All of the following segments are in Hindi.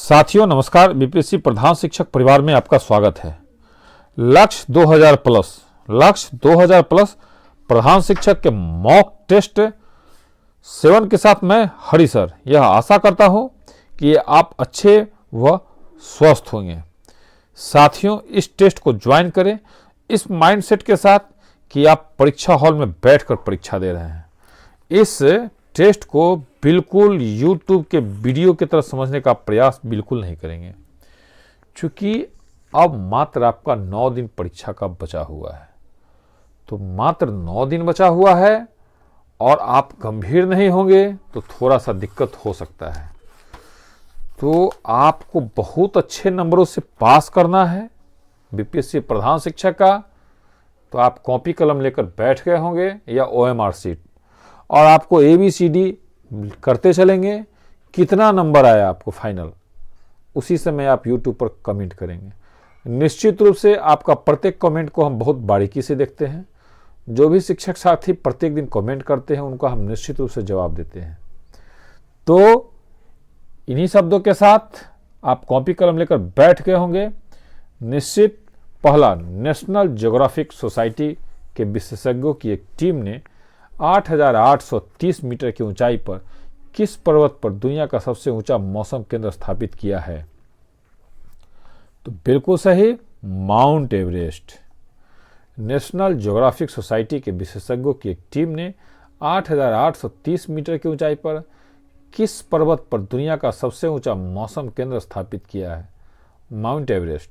साथियों नमस्कार। बीपीएससी प्रधान शिक्षक परिवार में आपका स्वागत है। लक्ष्य 2000 प्लस प्रधान शिक्षक के मॉक टेस्ट 7 के साथ मैं हरि सर यह आशा करता हूं कि आप अच्छे व स्वस्थ होंगे। साथियों इस टेस्ट को ज्वाइन करें इस माइंडसेट के साथ कि आप परीक्षा हॉल में बैठकर परीक्षा दे रहे हैं। इस टेस्ट को बिल्कुल YouTube के वीडियो की तरह समझने का प्रयास बिल्कुल नहीं करेंगे, क्योंकि अब मात्र आपका 9 दिन परीक्षा का बचा हुआ है। तो मात्र 9 दिन बचा हुआ है और आप गंभीर नहीं होंगे तो थोड़ा सा दिक्कत हो सकता है। तो आपको बहुत अच्छे नंबरों से पास करना है बीपीएससी प्रधान शिक्षक का। तो आप कॉपी कलम लेकर बैठ गए होंगे या OMR शीट, और आपको ABCD करते चलेंगे। कितना नंबर आया आपको फाइनल, उसी समय आप YouTube पर कमेंट करेंगे। निश्चित रूप से आपका प्रत्येक कमेंट को हम बहुत बारीकी से देखते हैं। जो भी शिक्षक साथी प्रत्येक दिन कमेंट करते हैं उनका हम निश्चित रूप से जवाब देते हैं। तो इन्हीं शब्दों के साथ आप कॉपी कलम लेकर बैठ गए होंगे। निश्चित पहला, नेशनल ज्योग्राफिक सोसाइटी के विशेषज्ञों की एक टीम ने 8,830 मीटर की ऊंचाई पर किस पर्वत पर दुनिया का सबसे ऊंचा मौसम केंद्र स्थापित किया है? तो बिल्कुल सही, mount Everest. National geographic society के विशेषज्ञों की एक टीम ने 8,830 मीटर की ऊंचाई पर किस पर्वत पर दुनिया का सबसे ऊंचा मौसम केंद्र स्थापित किया है? Mount Everest.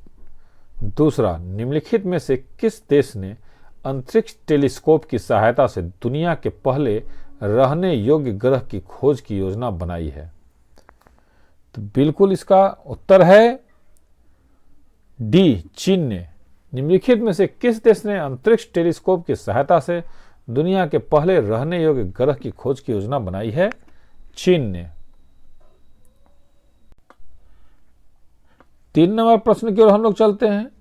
दूसरा, निम्नलिखित में से किस देश ने अंतरिक्ष टेलीस्कोप की सहायता से दुनिया के पहले रहने योग्य ग्रह की खोज की योजना बनाई है? तो बिल्कुल इसका उत्तर है डी, चीन ने। निम्नलिखित में से किस देश ने अंतरिक्ष टेलीस्कोप की सहायता से दुनिया के पहले रहने योग्य ग्रह की खोज की योजना बनाई है? चीन ने। 3 नंबर प्रश्न की ओर हम लोग चलते हैं।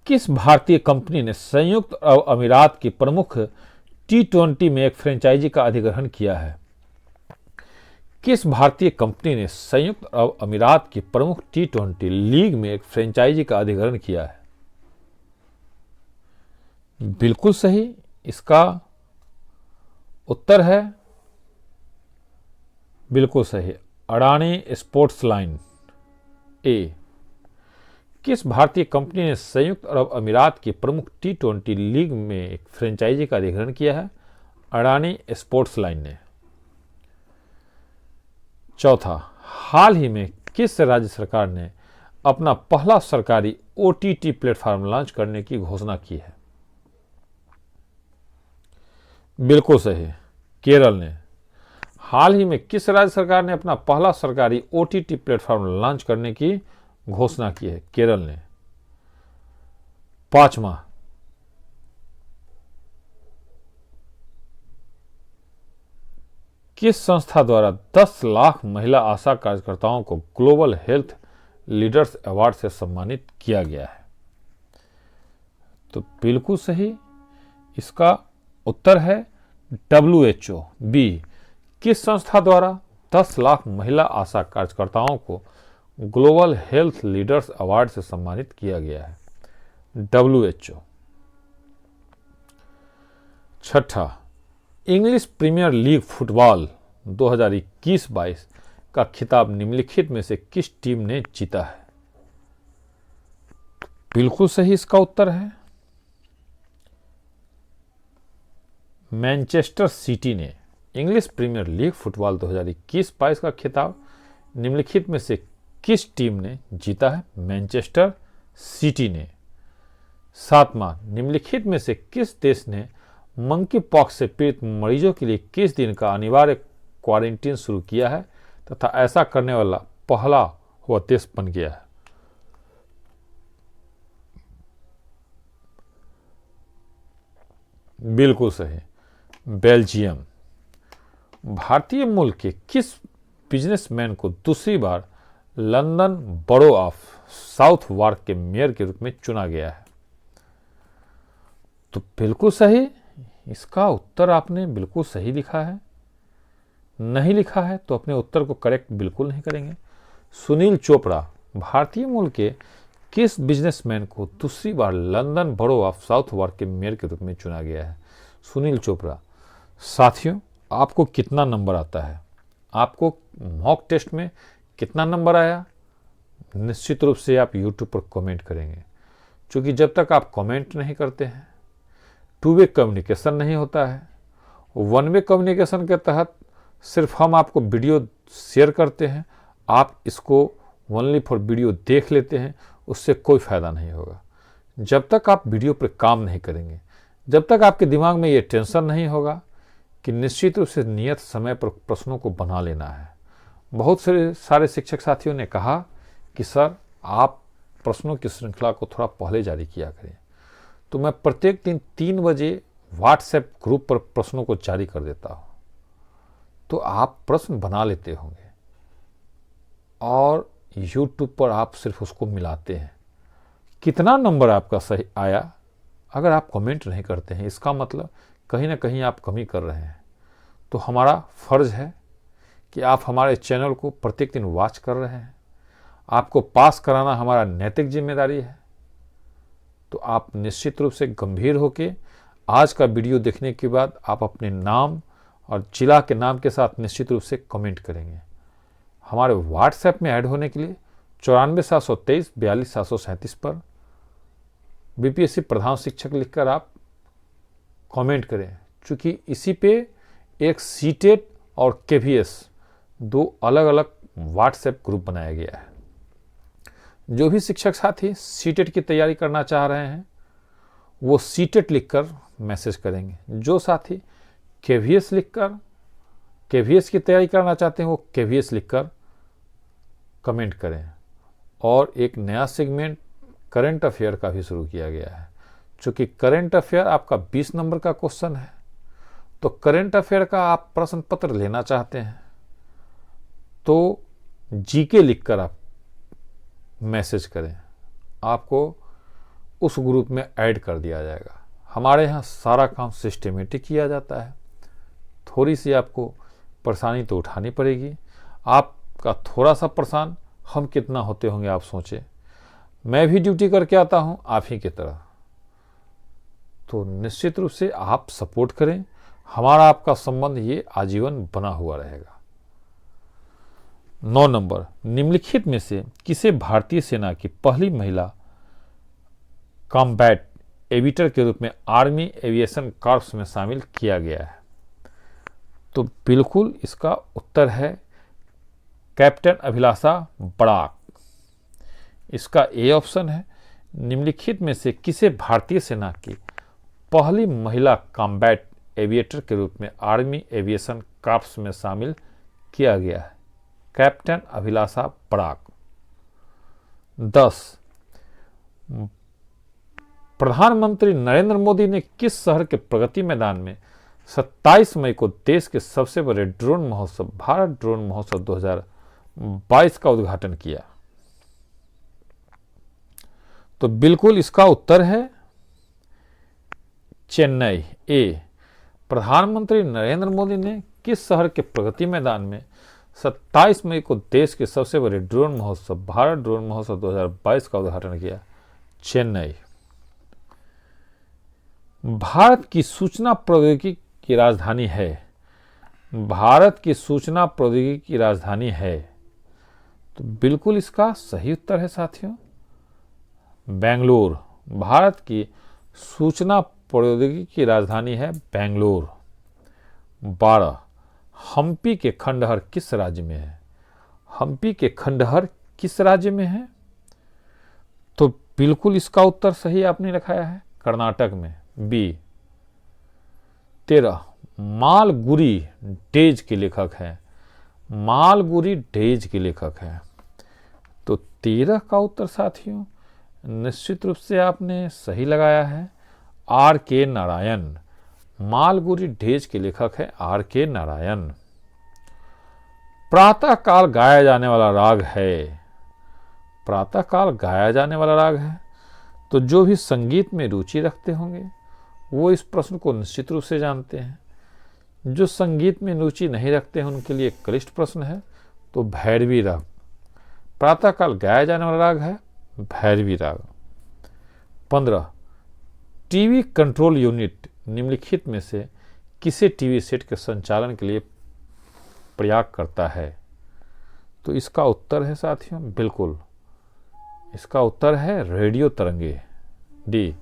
किस भारतीय कंपनी ने संयुक्त अरब अमीरात की प्रमुख T20 में एक फ्रेंचाइजी का अधिग्रहण किया है? किस भारतीय कंपनी ने संयुक्त अरब अमीरात की प्रमुख T20 लीग में एक फ्रेंचाइजी का अधिग्रहण किया है? बिल्कुल सही, इसका उत्तर है बिल्कुल सही, अडानी स्पोर्ट्स लाइन ए। किस भारतीय कंपनी ने संयुक्त अरब अमीरात की प्रमुख T20 लीग में एक फ्रेंचाइजी का अधिग्रहण किया है? अडानी स्पोर्ट्स लाइन ने। चौथा, हाल ही में किस राज्य सरकार ने अपना पहला सरकारी OTT प्लेटफॉर्म लॉन्च करने की घोषणा की है? बिल्कुल सही, केरल ने। हाल ही में किस राज्य सरकार ने अपना पहला सरकारी OTT प्लेटफॉर्म लॉन्च करने की घोषणा की है? केरल ने। 5वां, किस संस्था द्वारा 10 लाख महिला आशा कार्यकर्ताओं को ग्लोबल हेल्थ लीडर्स अवार्ड से सम्मानित किया गया है? तो बिल्कुल सही, इसका उत्तर है WHO बी। किस संस्था द्वारा 10 लाख महिला आशा कार्यकर्ताओं को ग्लोबल हेल्थ लीडर्स अवार्ड से सम्मानित किया गया है? WHO। छठा, इंग्लिश प्रीमियर लीग फुटबॉल 2021-22 का खिताब निम्नलिखित में से किस टीम ने जीता है? बिल्कुल सही, इसका उत्तर है मैनचेस्टर सिटी ने। इंग्लिश प्रीमियर लीग फुटबॉल 2021-22 का खिताब निम्नलिखित में से किस टीम ने जीता है? मैनचेस्टर सिटी ने। 7वां, निम्नलिखित में से किस देश ने मंकी पॉक्स से पीड़ित मरीजों के लिए किस दिन का अनिवार्य क्वारंटीन शुरू किया है तथा ऐसा करने वाला पहला हुआ देश बन गया है? बिल्कुल सही, बेल्जियम। भारतीय मूल के किस बिजनेसमैन को दूसरी बार लंदन बरो ऑफ साउथ वार्क के मेयर के रूप में चुना गया है? तो बिल्कुल सही, इसका उत्तर आपने बिल्कुल सही लिखा है। नहीं लिखा है तो अपने उत्तर को करेक्ट बिल्कुल नहीं करेंगे। सुनील चोपड़ा भारतीय मूल के किस बिजनेसमैन को दूसरी बार लंदन बरो ऑफ साउथ वार्क के मेयर के रूप में चुना गया है? सुनील चोपड़ा। साथियों, आपको कितना नंबर आता है? आपको मॉक टेस्ट में कितना नंबर आया? निश्चित रूप से आप YouTube पर कमेंट करेंगे, क्योंकि जब तक आप कमेंट नहीं करते हैं, टू वे कम्युनिकेशन नहीं होता है। वन वे कम्युनिकेशन के तहत सिर्फ हम आपको वीडियो शेयर करते हैं, आप इसको ओनली फॉर वीडियो देख लेते हैं, उससे कोई फ़ायदा नहीं होगा। जब तक आप वीडियो पर काम नहीं करेंगे, जब तक आपके दिमाग में ये टेंशन नहीं होगा कि निश्चित रूप से नियत समय पर प्रश्नों को बना लेना है। बहुत सारे शिक्षक साथियों ने कहा कि सर आप प्रश्नों की श्रृंखला को थोड़ा पहले जारी किया करें, तो मैं प्रत्येक दिन 3 बजे व्हाट्सएप ग्रुप पर प्रश्नों को जारी कर देता हूँ, तो आप प्रश्न बना लेते होंगे और YouTube पर आप सिर्फ उसको मिलाते हैं। कितना नंबर आपका सही आया अगर आप कमेंट नहीं करते हैं, इसका मतलब कहीं ना कहीं आप कमी कर रहे हैं। तो हमारा फ़र्ज़ है कि आप हमारे चैनल को प्रत्येक दिन वॉच कर रहे हैं, आपको पास कराना हमारा नैतिक जिम्मेदारी है। तो आप निश्चित रूप से गंभीर होकर आज का वीडियो देखने के बाद आप अपने नाम और जिला के नाम के साथ निश्चित रूप से कमेंट करेंगे। हमारे व्हाट्सएप में ऐड होने के लिए 94 723 42 737 पर BPSC प्रधान शिक्षक लिखकर आप कमेंट करें, क्योंकि इसी पे एक सीटेट और KVS 2 अलग अलग व्हाट्सएप ग्रुप बनाया गया है। जो भी शिक्षक साथी सीटेट की तैयारी करना चाह रहे हैं वो सीटेट लिखकर मैसेज करेंगे, जो साथी KVS की तैयारी करना चाहते हैं वो KVS लिखकर कमेंट करें। और एक नया सेगमेंट करंट अफेयर का भी शुरू किया गया है, चूँकि करंट अफेयर आपका 20 नंबर का क्वेश्चन है, तो करंट अफेयर का आप प्रश्न पत्र लेना चाहते हैं तो GK लिखकर आप मैसेज करें, आपको उस ग्रुप में ऐड कर दिया जाएगा। हमारे यहाँ सारा काम सिस्टमेटिक किया जाता है। थोड़ी सी आपको परेशानी तो उठानी पड़ेगी, आपका थोड़ा सा परेशान हम कितना होते होंगे आप सोचें। मैं भी ड्यूटी करके आता हूँ आप ही की तरह, तो निश्चित रूप से आप सपोर्ट करें, हमारा आपका संबंध ये आजीवन बना हुआ रहेगा। 9 नंबर, निम्नलिखित में से किसे भारतीय सेना की पहली महिला कॉम्बैट एविएटर के रूप में आर्मी एविएशन कॉर्प्स में शामिल किया गया है? तो बिल्कुल इसका उत्तर है कैप्टन अभिलाषा बड़ाक। इसका ए ऑप्शन है। निम्नलिखित में से किसे भारतीय सेना की पहली महिला कॉम्बैट एविएटर के रूप में आर्मी एविएशन कॉर्प्स में शामिल किया गया है? कैप्टन अभिलाषा बड़ाक। 10, प्रधानमंत्री नरेंद्र मोदी ने किस शहर के प्रगति मैदान में 27 मई को देश के सबसे बड़े ड्रोन महोत्सव भारत ड्रोन महोत्सव 2022 का उद्घाटन किया? तो बिल्कुल इसका उत्तर है चेन्नई। ए, प्रधानमंत्री नरेंद्र मोदी ने किस शहर के प्रगति मैदान में 27 मई को देश के सबसे बड़े ड्रोन महोत्सव भारत ड्रोन महोत्सव 2022 का उद्घाटन किया? चेन्नई। भारत की सूचना प्रौद्योगिकी की राजधानी है? भारत की सूचना प्रौद्योगिकी की राजधानी है, तो बिल्कुल इसका सही उत्तर है साथियों बेंगलुरु। भारत की सूचना प्रौद्योगिकी की राजधानी है बेंगलुरु। 12, हम्पी के खंडहर किस राज्य में है? हम्पी के खंडहर किस राज्य में है? तो बिल्कुल इसका उत्तर सही आपने रखाया है कर्नाटक में, बी। 13, मालगुडी डेज के लेखक हैं? मालगुडी डेज के लेखक हैं, तो 13 का उत्तर साथियों निश्चित रूप से आपने सही लगाया है, R.K. नारायण। मालगुडी डेज के लेखक है R.K. नारायण। प्रातःकाल गाया जाने वाला राग है? प्रातःकाल गाया जाने वाला राग है, तो जो भी संगीत में रुचि रखते होंगे वो इस प्रश्न को निश्चित रूप से जानते हैं। जो संगीत में रुचि नहीं रखते हैं उनके लिए क्लिष्ट प्रश्न है, तो भैरवी राग। प्रातःकाल गाया जाने वाला राग है भैरवी राग। 15 टीवी कंट्रोल यूनिट निम्नलिखित में से किसे टीवी सेट के संचालन के लिए प्रयाग करता है? तो इसका उत्तर है साथियों, बिल्कुल इसका उत्तर है रेडियो तरंगे। डी,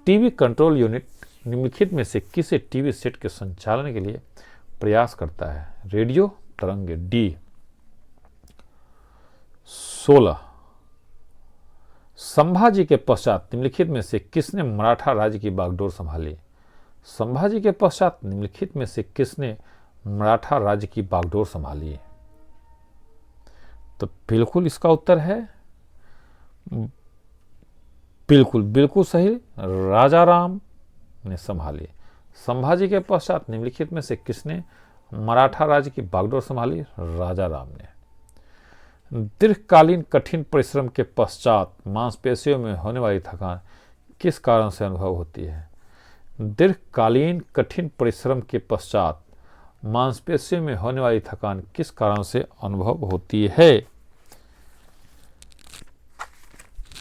टीवी कंट्रोल यूनिट निम्नलिखित में से किसे टीवी सेट के संचालन के लिए प्रयास करता है? रेडियो तरंगे, डी। 16 संभाजी के पश्चात निम्नलिखित में से किसने मराठा राज्य की बागडोर संभाली? संभाजी के पश्चात निम्नलिखित में से किसने मराठा राज्य की बागडोर संभाली? तो बिल्कुल इसका उत्तर है बिल्कुल सही, राजा राम ने संभाली। संभाजी के पश्चात निम्नलिखित में से किसने मराठा राज्य की बागडोर संभाली? राजा राम ने। दीर्घकालीन कठिन परिश्रम के पश्चात मांसपेशियों में होने वाली थकान किस कारण से अनुभव होती है? दीर्घकालीन कठिन परिश्रम के पश्चात मांसपेशियों में होने वाली थकान किस कारण से अनुभव होती है?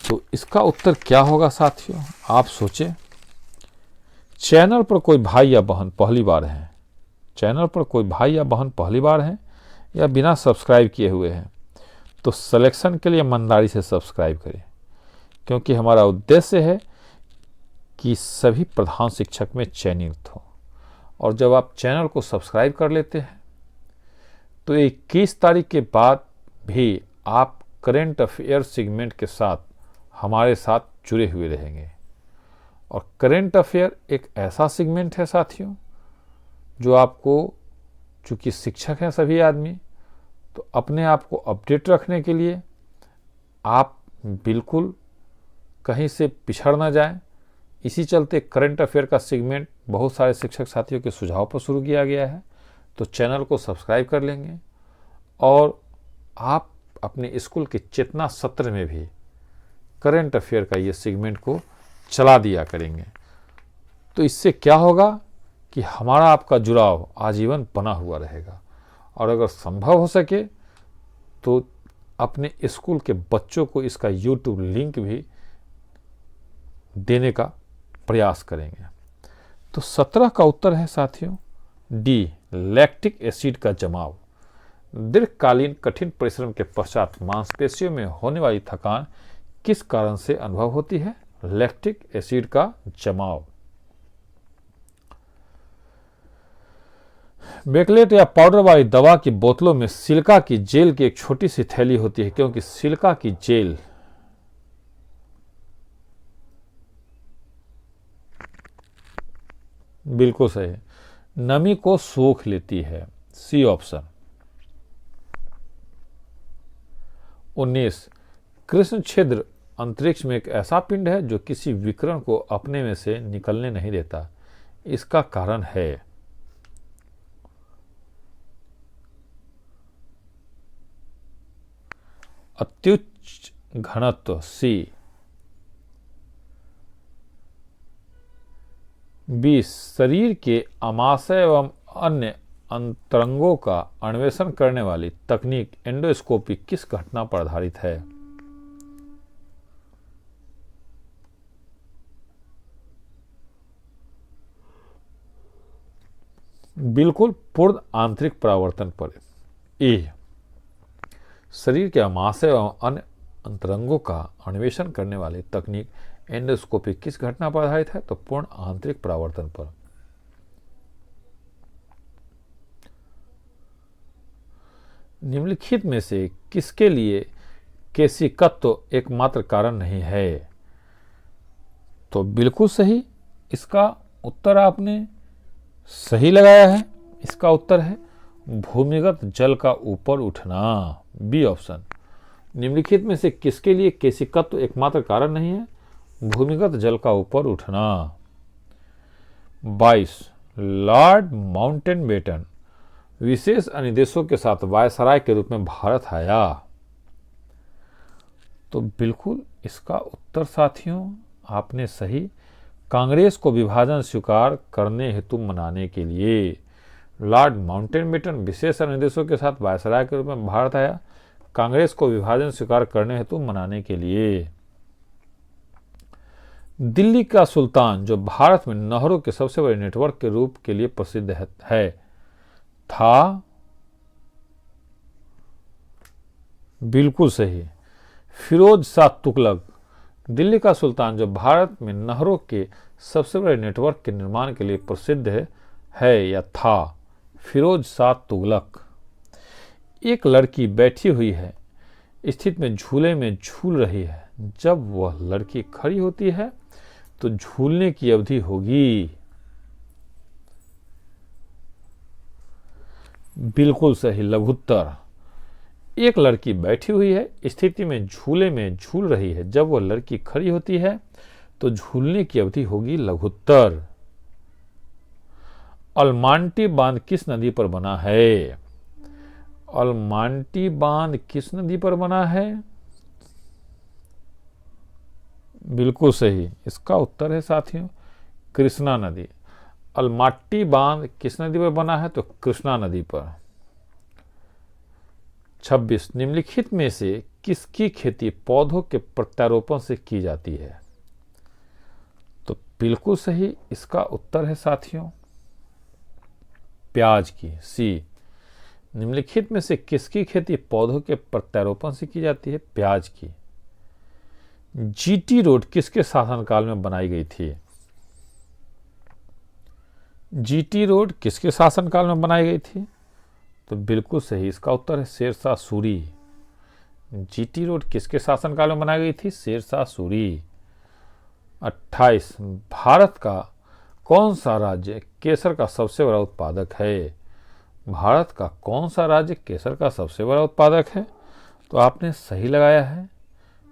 तो इसका उत्तर क्या होगा साथियों, आप सोचें। चैनल पर कोई भाई या बहन पहली बार हैं, चैनल पर कोई भाई या बहन पहली बार हैं या बिना सब्सक्राइब किए हुए हैं, तो सिलेक्शन के लिए ईमानदारी से सब्सक्राइब करें, क्योंकि हमारा उद्देश्य है कि सभी प्रधान शिक्षक में चयनित हो। और जब आप चैनल को सब्सक्राइब कर लेते हैं तो 21 तारीख के बाद भी आप करेंट अफेयर सेगमेंट के साथ हमारे साथ जुड़े हुए रहेंगे। और करेंट अफेयर एक ऐसा सेगमेंट है साथियों जो आपको, चूंकि शिक्षक हैं सभी आदमी, तो अपने आप को अपडेट रखने के लिए आप बिल्कुल कहीं से पिछड़ ना जाएं। इसी चलते करंट अफेयर का सेगमेंट बहुत सारे शिक्षक साथियों के सुझाव पर शुरू किया गया है। तो चैनल को सब्सक्राइब कर लेंगे और आप अपने स्कूल के चेतना सत्र में भी करंट अफेयर का ये सेगमेंट को चला दिया करेंगे। तो इससे क्या होगा कि हमारा आपका जुड़ाव आजीवन बना हुआ रहेगा। और अगर संभव हो सके तो अपने स्कूल के बच्चों को इसका यूट्यूब लिंक भी देने का प्रयास करेंगे। तो 17 का उत्तर है साथियों डी, लैक्टिक एसिड का जमाव। दीर्घकालीन कठिन परिश्रम के पश्चात मांसपेशियों में होने वाली थकान किस कारण से अनुभव होती है? लैक्टिक एसिड का जमाव। बेकलेट या पाउडर वाली दवा की बोतलों में सिलिका की जेल की एक छोटी सी थैली होती है, क्योंकि सिलिका की जेल बिल्कुल सही है, नमी को सोख लेती है, सी ऑप्शन। 19 कृष्ण छिद्र अंतरिक्ष में एक ऐसा पिंड है जो किसी विकिरण को अपने में से निकलने नहीं देता, इसका कारण है? अत्युच्च घनत्व, सी। 20 शरीर के आमाशय एवं अन्य अंतरंगों का अन्वेषण करने वाली तकनीक एंडोस्कोपी किस घटना पर आधारित है? बिल्कुल पूर्ण आंतरिक परावर्तन पर। ए, शरीर के आमाशय एवं अन्य अंतरंगों का अन्वेषण करने वाली तकनीक एंडोस्कोपी किस घटना पर आधारित है? तो पूर्ण आंतरिक परावर्तन पर। निम्नलिखित में से किसके लिए केशिकत्व एकमात्र कारण नहीं है? तो बिल्कुल सही, इसका उत्तर आपने सही लगाया है। इसका उत्तर है भूमिगत जल का ऊपर उठना, बी ऑप्शन। निम्नलिखित में से किसके लिए केशिकत्व एकमात्र कारण नहीं है? भूमिगत जल का ऊपर उठना। 22 लॉर्ड माउंटेनबेटन विशेष अनुदेशों के साथ वायसराय के रूप में भारत आया। तो बिल्कुल इसका उत्तर साथियों आपने सही, कांग्रेस को विभाजन स्वीकार करने हेतु मनाने के लिए लॉर्ड माउंटेनबेटन विशेष अनुदेशों के साथ वायसराय के रूप में भारत आया। कांग्रेस को विभाजन स्वीकार करने हेतु मनाने के लिए। दिल्ली का सुल्तान जो भारत में नहरों के सबसे बड़े नेटवर्क के रूप के लिए प्रसिद्ध है था। बिल्कुल सही, फिरोज शाह तुगलक। दिल्ली का सुल्तान जो भारत में नहरों के सबसे बड़े नेटवर्क के निर्माण के लिए प्रसिद्ध है या था, फिरोज शाह तुगलक। एक लड़की बैठी हुई है, स्थिति में झूले में झूल रही है। जब वह लड़की खड़ी होती है तो झूलने की अवधि होगी। बिल्कुल सही, लघुत्तर। एक लड़की बैठी हुई है, स्थिति में झूले में झूल रही है। जब वह लड़की खड़ी होती है तो झूलने की अवधि होगी, लघुत्तर। अलमांटी बांध किस नदी पर बना है? अलमांटी बांध किस नदी पर बना है? बिल्कुल सही, इसका उत्तर है साथियों कृष्णा नदी। अलमाट्टी बांध किस नदी पर बना है? तो कृष्णा नदी पर। 26 निम्नलिखित में से किसकी खेती पौधों के प्रत्यारोपण से की जाती है? तो बिल्कुल सही, इसका उत्तर है साथियों प्याज की, सी। निम्नलिखित में से किसकी खेती पौधों के प्रत्यारोपण से की जाती है? प्याज की। जीटी रोड किसके शासनकाल में बनाई गई थी? जीटी रोड किसके शासनकाल में बनाई गई थी? तो बिल्कुल सही, इसका उत्तर है शेरशाह सूरी। जीटी रोड किसके शासनकाल में बनाई गई थी? शेरशाह सूरी। 28 भारत का कौन सा राज्य केसर का सबसे बड़ा उत्पादक है? भारत का कौन सा राज्य केसर का सबसे बड़ा उत्पादक है? तो आपने सही लगाया है,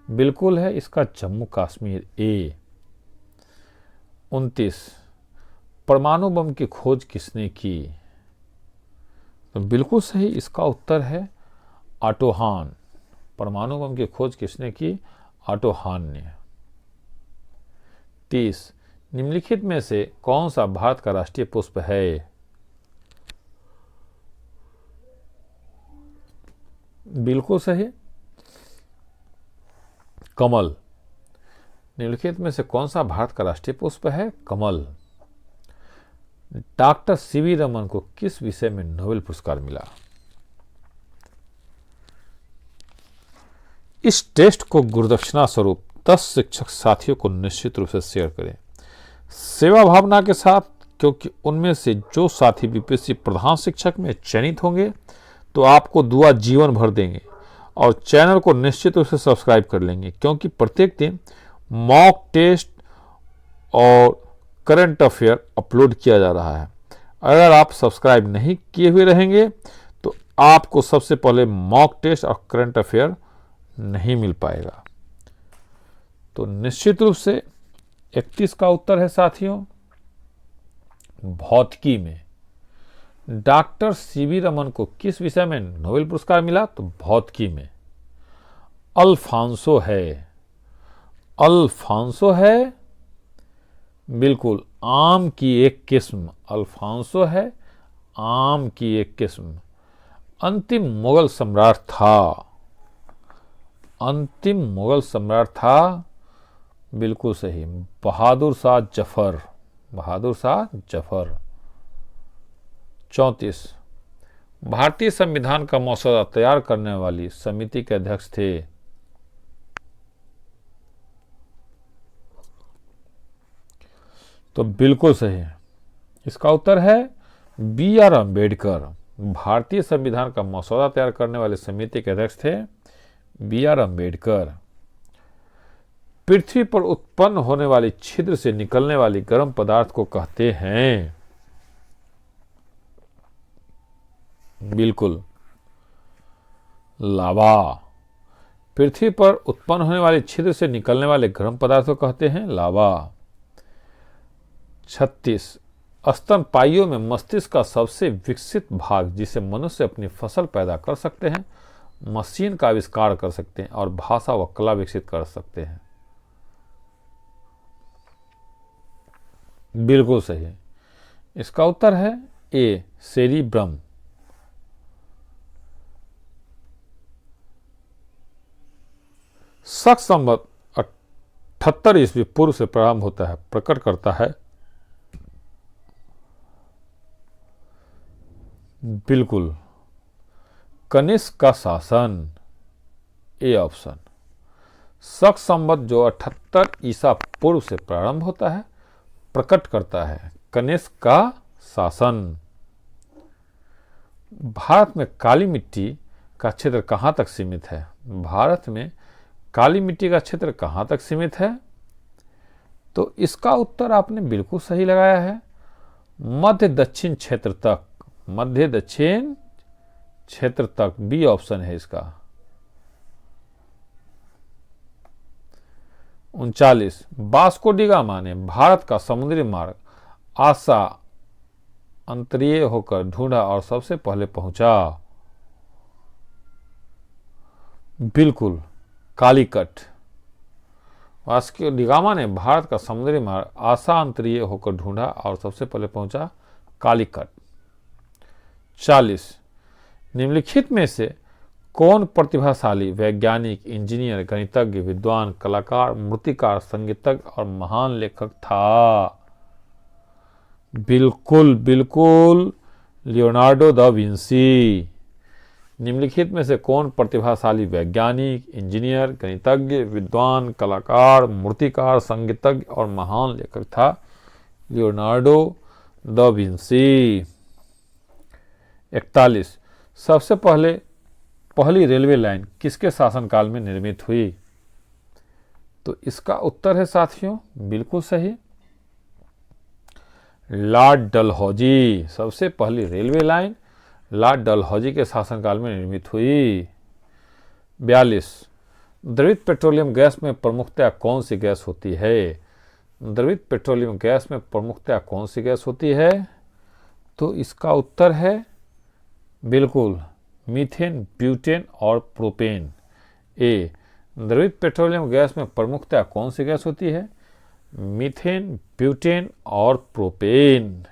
बिल्कुल है, इसका जम्मू कश्मीर, ए। 29 परमाणु बम की खोज किसने की? तो बिल्कुल सही, इसका उत्तर है ऑटो हान। परमाणु बम की खोज किसने की? ऑटो हान ने। 30 निम्नलिखित में से कौन सा भारत का राष्ट्रीय पुष्प है? बिल्कुल सही, कमल। निम्नलिखित में से कौन सा भारत का राष्ट्रीय पुष्प है? कमल। डॉक्टर सीवी रमन को किस विषय में नोबेल पुरस्कार मिला? इस टेस्ट को गुरुदक्षिणा स्वरूप 10 शिक्षक साथियों को निश्चित रूप से शेयर करें सेवा भावना के साथ, क्योंकि उनमें से जो साथी बीपीएससी प्रधान शिक्षक में चयनित होंगे तो आपको दुआ जीवन भर देंगे। और चैनल को निश्चित रूप से सब्सक्राइब कर लेंगे, क्योंकि प्रत्येक दिन मॉक टेस्ट और करंट अफेयर अपलोड किया जा रहा है। अगर आप सब्सक्राइब नहीं किए हुए रहेंगे तो आपको सबसे पहले मॉक टेस्ट और करंट अफेयर नहीं मिल पाएगा। तो निश्चित रूप से 31 का उत्तर है साथियों भौतिकी में। डॉक्टर सीवी रमन को किस विषय में नोबेल पुरस्कार मिला? तो भौतिकी में। अल्फांसो है, अल्फांसो है, बिल्कुल, आम की एक किस्म। अल्फांसो है आम की एक किस्म। अंतिम मुगल सम्राट था, अंतिम मुगल सम्राट था, बिल्कुल सही, बहादुर शाह जफर। बहादुर शाह जफर। 34 भारतीय संविधान का मसौदा तैयार करने वाली समिति के अध्यक्ष थे? तो बिल्कुल सही है, इसका उत्तर है बी आर अम्बेडकर। भारतीय संविधान का मसौदा तैयार करने वाले समिति के अध्यक्ष थे बी आर अम्बेडकर। पृथ्वी पर उत्पन्न होने वाली छिद्र से निकलने वाली गर्म पदार्थ को कहते हैं? बिल्कुल, लावा। पृथ्वी पर उत्पन्न होने वाली छिद्र से निकलने वाले गर्म पदार्थ को कहते हैं लावा। 36 स्तनपायियों में मस्तिष्क का सबसे विकसित भाग, जिसे मनुष्य अपनी फसल पैदा कर सकते हैं, मशीन का आविष्कार कर सकते हैं और भाषा व कला विकसित कर सकते हैं? बिल्कुल सही, इसका उत्तर है ए सेरिब्रम। शक संवत 78 ईस्वी पूर्व से प्रारंभ होता है, प्रकट करता है बिल्कुल कनिष्क का शासन, ए ऑप्शन। शक संवत जो 78 ईसा पूर्व से प्रारंभ होता है, प्रकट करता है कनिष्क का शासन। भारत में काली मिट्टी का क्षेत्र कहाँ तक सीमित है? भारत में काली मिट्टी का क्षेत्र कहाँ तक सीमित है? तो इसका उत्तर आपने बिल्कुल सही लगाया है, मध्य दक्षिण क्षेत्र तक, मध्य दक्षिण क्षेत्र तक, बी ऑप्शन है इसका। 39 वास्को डी गामा ने भारत का समुद्री मार्ग आसा अंतरीय होकर ढूंढा और सबसे पहले पहुंचा। बिल्कुल कालीकट। वास्को डी गामा ने भारत का समुद्री मार्ग आसा अंतरीय होकर ढूंढा और सबसे पहले पहुंचा कालीकट। 40 निम्नलिखित में से कौन प्रतिभाशाली वैज्ञानिक, इंजीनियर, गणितज्ञ, विद्वान, कलाकार, मूर्तिकार, संगीतज्ञ और महान लेखक था? बिल्कुल बिल्कुल लियोनार्डो दा विंसी। निम्नलिखित में से कौन प्रतिभाशाली वैज्ञानिक, इंजीनियर, गणितज्ञ, विद्वान, कलाकार, मूर्तिकार, संगीतज्ञ और महान लेखक था? Leonardo da Vinci. 41 सबसे पहली रेलवे लाइन किसके शासनकाल में निर्मित हुई? तो इसका उत्तर है साथियों बिल्कुल सही, लॉर्ड डलहौजी। सबसे पहली रेलवे लाइन लॉर्ड डलहौजी के शासनकाल में निर्मित हुई। 42 द्रवित पेट्रोलियम गैस में प्रमुखतया कौन सी गैस होती है? द्रवित पेट्रोलियम गैस में प्रमुखतया कौन सी गैस होती है? तो इसका उत्तर है बिल्कुल मीथेन, ब्यूटेन और प्रोपेन। ए द्रवित पेट्रोलियम गैस में प्रमुखतया कौन सी गैस होती है? मीथेन, ब्यूटेन और प्रोपेन।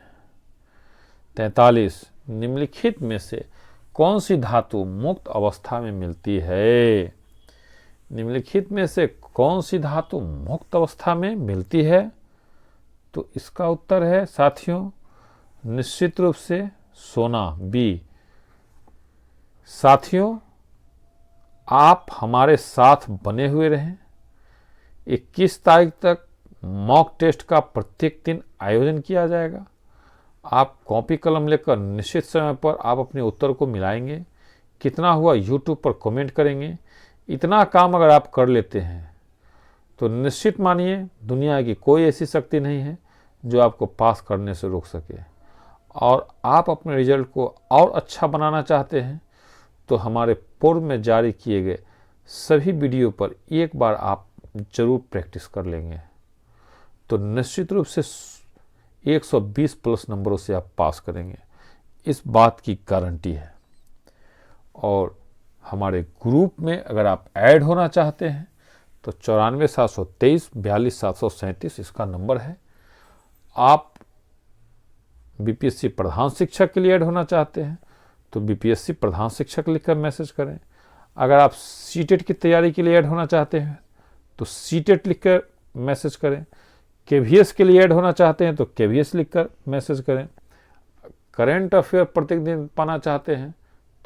43 निम्नलिखित में से कौन सी धातु मुक्त अवस्था में मिलती है? निम्नलिखित में से कौन सी धातु मुक्त अवस्था में मिलती है? तो इसका उत्तर है साथियों निश्चित रूप से सोना, बी। साथियों आप हमारे साथ बने हुए रहें। 21 तारीख तक मॉक टेस्ट का प्रत्येक दिन आयोजन किया जाएगा। आप कॉपी कलम लेकर निश्चित समय पर आप अपने उत्तर को मिलाएंगे। कितना हुआ यूट्यूब पर कमेंट करेंगे। इतना काम अगर आप कर लेते हैं तो निश्चित मानिए दुनिया की कोई ऐसी शक्ति नहीं है जो आपको पास करने से रोक सके। और आप अपने रिजल्ट को और अच्छा बनाना चाहते हैं तो हमारे पूर्व में जारी किए गए सभी वीडियो पर एक बार आप जरूर प्रैक्टिस कर लेंगे तो निश्चित रूप से 120 प्लस नंबरों से आप पास करेंगे, इस बात की गारंटी है। और हमारे ग्रुप में अगर आप ऐड होना चाहते हैं तो 94 723 42 737 इसका नंबर है। आप बीपीएससी प्रधान शिक्षक के लिए ऐड होना चाहते हैं तो बीपीएससी प्रधान शिक्षक लिखकर मैसेज करें। अगर आप सीटेट की तैयारी के लिए ऐड होना चाहते हैं तो सीटेट लिखकर मैसेज करें। केवीएस के लिए ऐड होना चाहते हैं तो केवीएस लिखकर मैसेज करें। करेंट अफेयर प्रत्येक दिन पाना चाहते हैं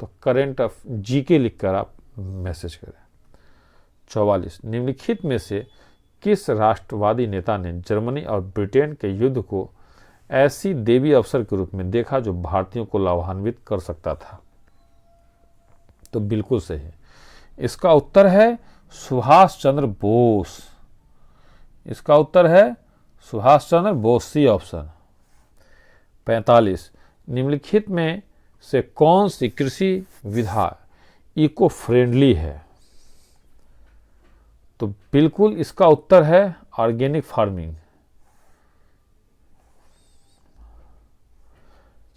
तो करेंट जीके लिखकर आप मैसेज करें। 44 निम्नलिखित में से किस राष्ट्रवादी नेता ने जर्मनी और ब्रिटेन के युद्ध को ऐसी देवी अवसर के रूप में देखा जो भारतीयों को लाभान्वित कर सकता था? तो बिल्कुल सही, इसका उत्तर है सुभाष चंद्र बोस। इसका उत्तर है सुभाष चंद्र बोस, सी ऑप्शन। 45 निम्नलिखित में से कौन सी कृषि विधा इको फ्रेंडली है? तो बिल्कुल इसका उत्तर है ऑर्गेनिक फार्मिंग।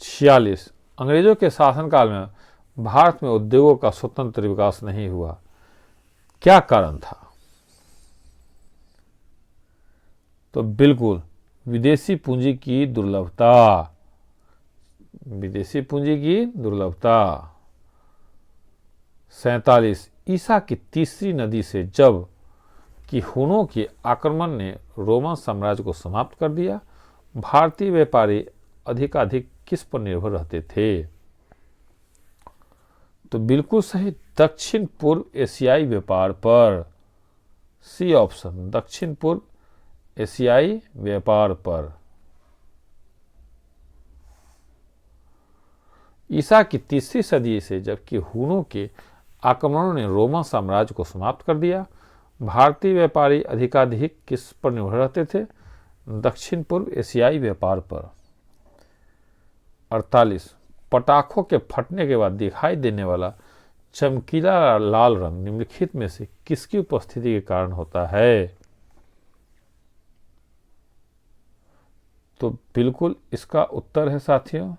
46 अंग्रेजों के शासनकाल में भारत में उद्योगों का स्वतंत्र विकास नहीं हुआ, क्या कारण था? तो बिल्कुल विदेशी पूंजी की दुर्लभता, विदेशी पूंजी की दुर्लभता। 47 ईसा की तीसरी नदी से जब कि हुनों के आक्रमण ने रोमन साम्राज्य को समाप्त कर दिया। भारतीय व्यापारी अधिकाधिक किस पर निर्भर रहते थे? तो बिल्कुल सही, दक्षिण पूर्व एशियाई व्यापार पर। सी ऑप्शन, दक्षिण पूर्व एशियाई व्यापार पर। ईसा की 3री सदी से जबकि हुनों के आक्रमणों ने रोमन साम्राज्य को समाप्त कर दिया, भारतीय व्यापारी अधिकाधिक किस पर निर्भर रहते थे? दक्षिण पूर्व एशियाई व्यापार पर। 48, पटाखों के फटने के बाद दिखाई देने वाला चमकीला लाल रंग निम्नलिखित में से किसकी उपस्थिति के कारण होता है? तो बिल्कुल इसका उत्तर है साथियों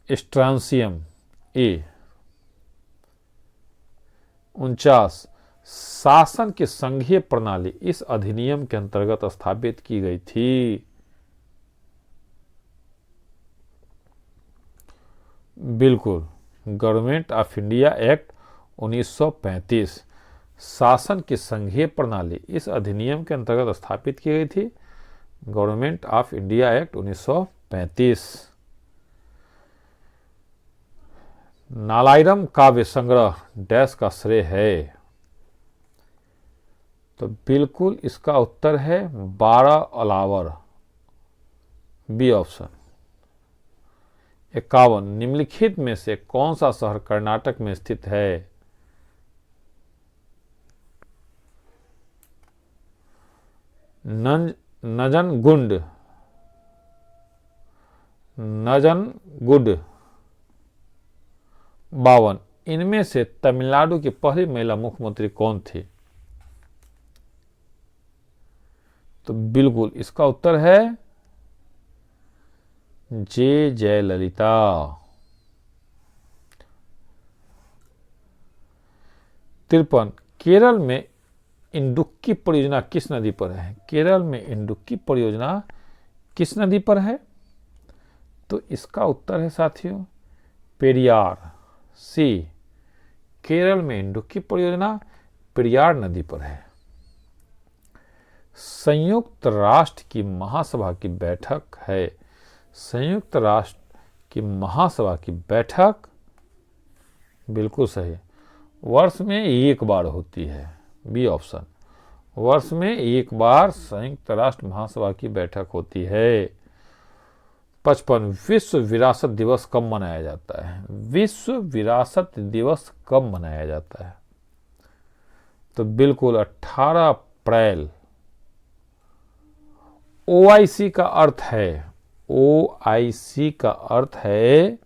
स्ट्रांसियम ए। 49, शासन की संघीय प्रणाली इस अधिनियम के अंतर्गत स्थापित की गई थी? बिल्कुल, गवर्नमेंट ऑफ इंडिया एक्ट 1935 शासन की संघीय प्रणाली इस अधिनियम के अंतर्गत स्थापित की गई थी। Government of India act 1935। नालाइरम काव्य संग्रह डैश का श्रेय है? तो बिल्कुल इसका उत्तर है 12 अलावर, बी ऑप्शन। 51, निम्नलिखित में से कौन सा शहर कर्नाटक में स्थित है? नजनगुंड, नजनगुड। 52, इनमें से तमिलनाडु की पहली महिला मुख्यमंत्री कौन थी? तो बिल्कुल इसका उत्तर है जे जयललिता। 53, केरल में इंडुक्की परियोजना किस नदी पर है? केरल में इंडुक्की परियोजना किस नदी पर है? तो इसका उत्तर है साथियों पेरियार, सी। केरल में इंडुक्की परियोजना पेरियार नदी पर है। संयुक्त राष्ट्र की महासभा की बैठक है? संयुक्त राष्ट्र की महासभा की बैठक बिल्कुल सही, वर्ष में एक बार होती है, बी ऑप्शन। वर्ष में एक बार संयुक्त राष्ट्र महासभा की बैठक होती है। 55, विश्व विरासत दिवस कब मनाया जाता है? विश्व विरासत दिवस कब मनाया जाता है? तो बिल्कुल 18 अप्रैल। ओआईसी का अर्थ है, ओआईसी का अर्थ है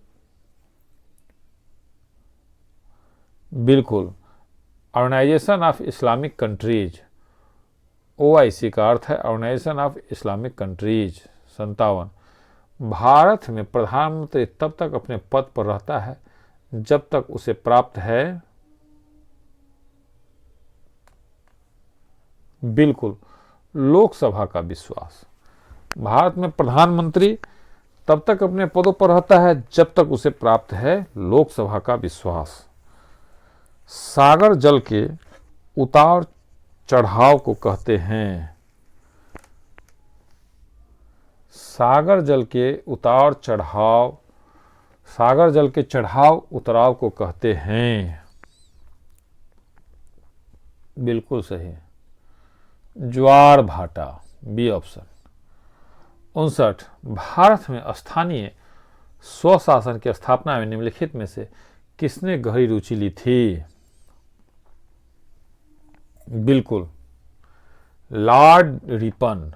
बिल्कुल organisation of Islamic countries. OIC का अर्थ है organisation of Islamic countries. 57, Bharat में प्रधानमंत्री तब तक अपने पद पर रहता है जब तक उसे प्राप्त है? बिल्कुल लोकसभा का विश्वास। भारत में प्रधानमंत्री तब तक अपने पदों पर रहता है जब तक उसे प्राप्त है लोकसभा का विश्वास। सागर जल के उतार चढ़ाव को कहते हैं? सागर जल के उतार चढ़ाव, सागर जल के चढ़ाव उतराव को कहते हैं? बिल्कुल सही, ज्वार भाटा, बी ऑप्शन। 59, भारत में स्थानीय स्वशासन की स्थापना में निम्नलिखित में से किसने गहरी रुचि ली थी? बिल्कुल लॉर्ड रिपन,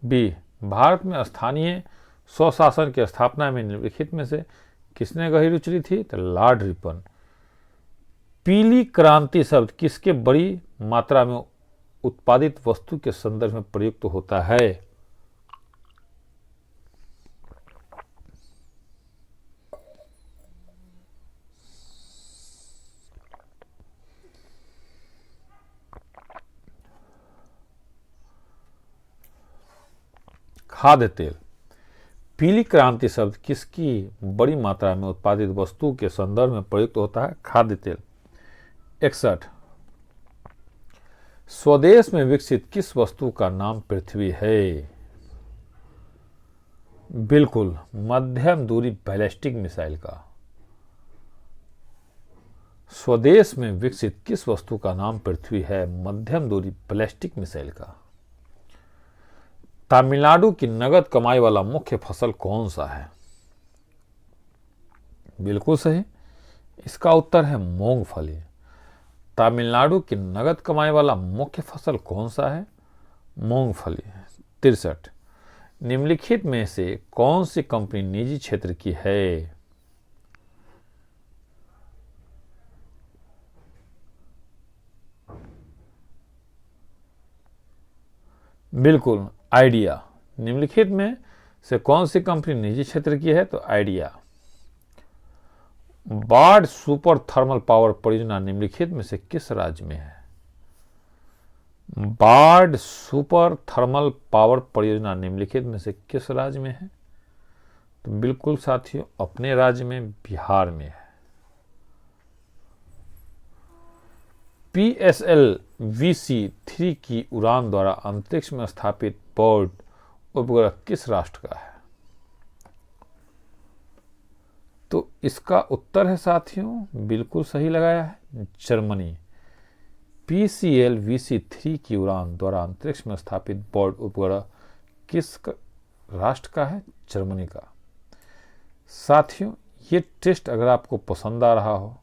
बी। भारत में स्थानीय स्वशासन की स्थापना में निम्नलिखित में से किसने गहरी रुचि ली थी? तो लॉर्ड रिपन। पीली क्रांति शब्द किसके बड़ी मात्रा में उत्पादित वस्तु के संदर्भ में प्रयुक्त होता है? खाद्य तेल। पीली क्रांति शब्द किसकी बड़ी मात्रा में उत्पादित वस्तु के संदर्भ में प्रयुक्त होता है? खाद्य तेल। 61। स्वदेश में विकसित किस वस्तु का नाम पृथ्वी है? बिल्कुल, मध्यम दूरी बैलिस्टिक मिसाइल का। स्वदेश में विकसित किस वस्तु का नाम पृथ्वी है? मध्यम दूरी बैलिस्टिक मिसाइल का। तमिलनाडु की नगद कमाई वाला मुख्य फसल कौन सा है? बिल्कुल सही, इसका उत्तर है मूंगफली। तमिलनाडु की नगद कमाई वाला मुख्य फसल कौन सा है? मूंगफली। 63। निम्नलिखित में से कौन सी कंपनी निजी क्षेत्र की है? बिल्कुल, आइडिया। निम्नलिखित में से कौन सी कंपनी निजी क्षेत्र की है? तो आइडिया। बाढ़ सुपर थर्मल पावर परियोजना निम्नलिखित में से किस राज्य में है? बाढ़ सुपर थर्मल पावर परियोजना निम्नलिखित में से किस राज्य में है? तो बिल्कुल साथियों, अपने राज्य में, बिहार में है। PSLV-3 की उड़ान द्वारा अंतरिक्ष में स्थापित बर्ड उपग्रह किस राष्ट्र का है? तो इसका उत्तर है साथियों, बिल्कुल सही लगाया है, जर्मनी। PSLV-3 की उड़ान द्वारा अंतरिक्ष में स्थापित बर्ड उपग्रह किस राष्ट्र का है? जर्मनी का। साथियों, ये टेस्ट अगर आपको पसंद आ रहा हो,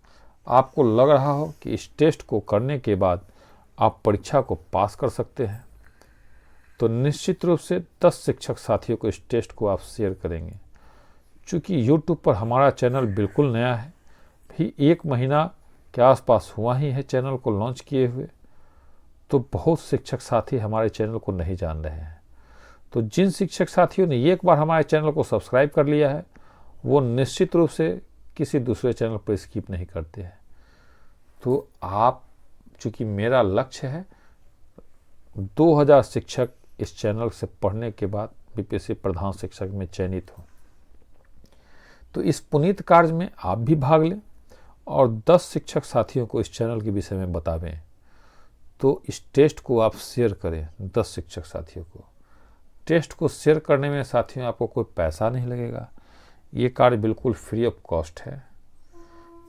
आपको लग रहा हो कि इस टेस्ट को करने के बाद आप परीक्षा को पास कर सकते हैं, तो निश्चित रूप से 10 शिक्षक साथियों को इस टेस्ट को आप शेयर करेंगे। चूँकि YouTube पर हमारा चैनल बिल्कुल नया है, भी 1 महीना के आसपास हुआ ही है चैनल को लॉन्च किए हुए, तो बहुत शिक्षक साथी हमारे चैनल को नहीं जान रहे हैं। तो जिन शिक्षक साथियों ने एक बार हमारे चैनल को सब्सक्राइब कर लिया है, वो निश्चित रूप से किसी दूसरे चैनल पर स्किप नहीं करते हैं। तो आप, चूँकि मेरा लक्ष्य है 2000 शिक्षक इस चैनल से पढ़ने के बाद BPSC प्रधान शिक्षक में चयनित हो, तो इस पुनीत कार्य में आप भी भाग लें और 10 शिक्षक साथियों को इस चैनल के विषय में बतावें। तो इस टेस्ट को आप शेयर करें 10 शिक्षक साथियों को। टेस्ट को शेयर करने में साथियों आपको कोई पैसा नहीं लगेगा, ये कार्य बिल्कुल फ्री ऑफ कॉस्ट है।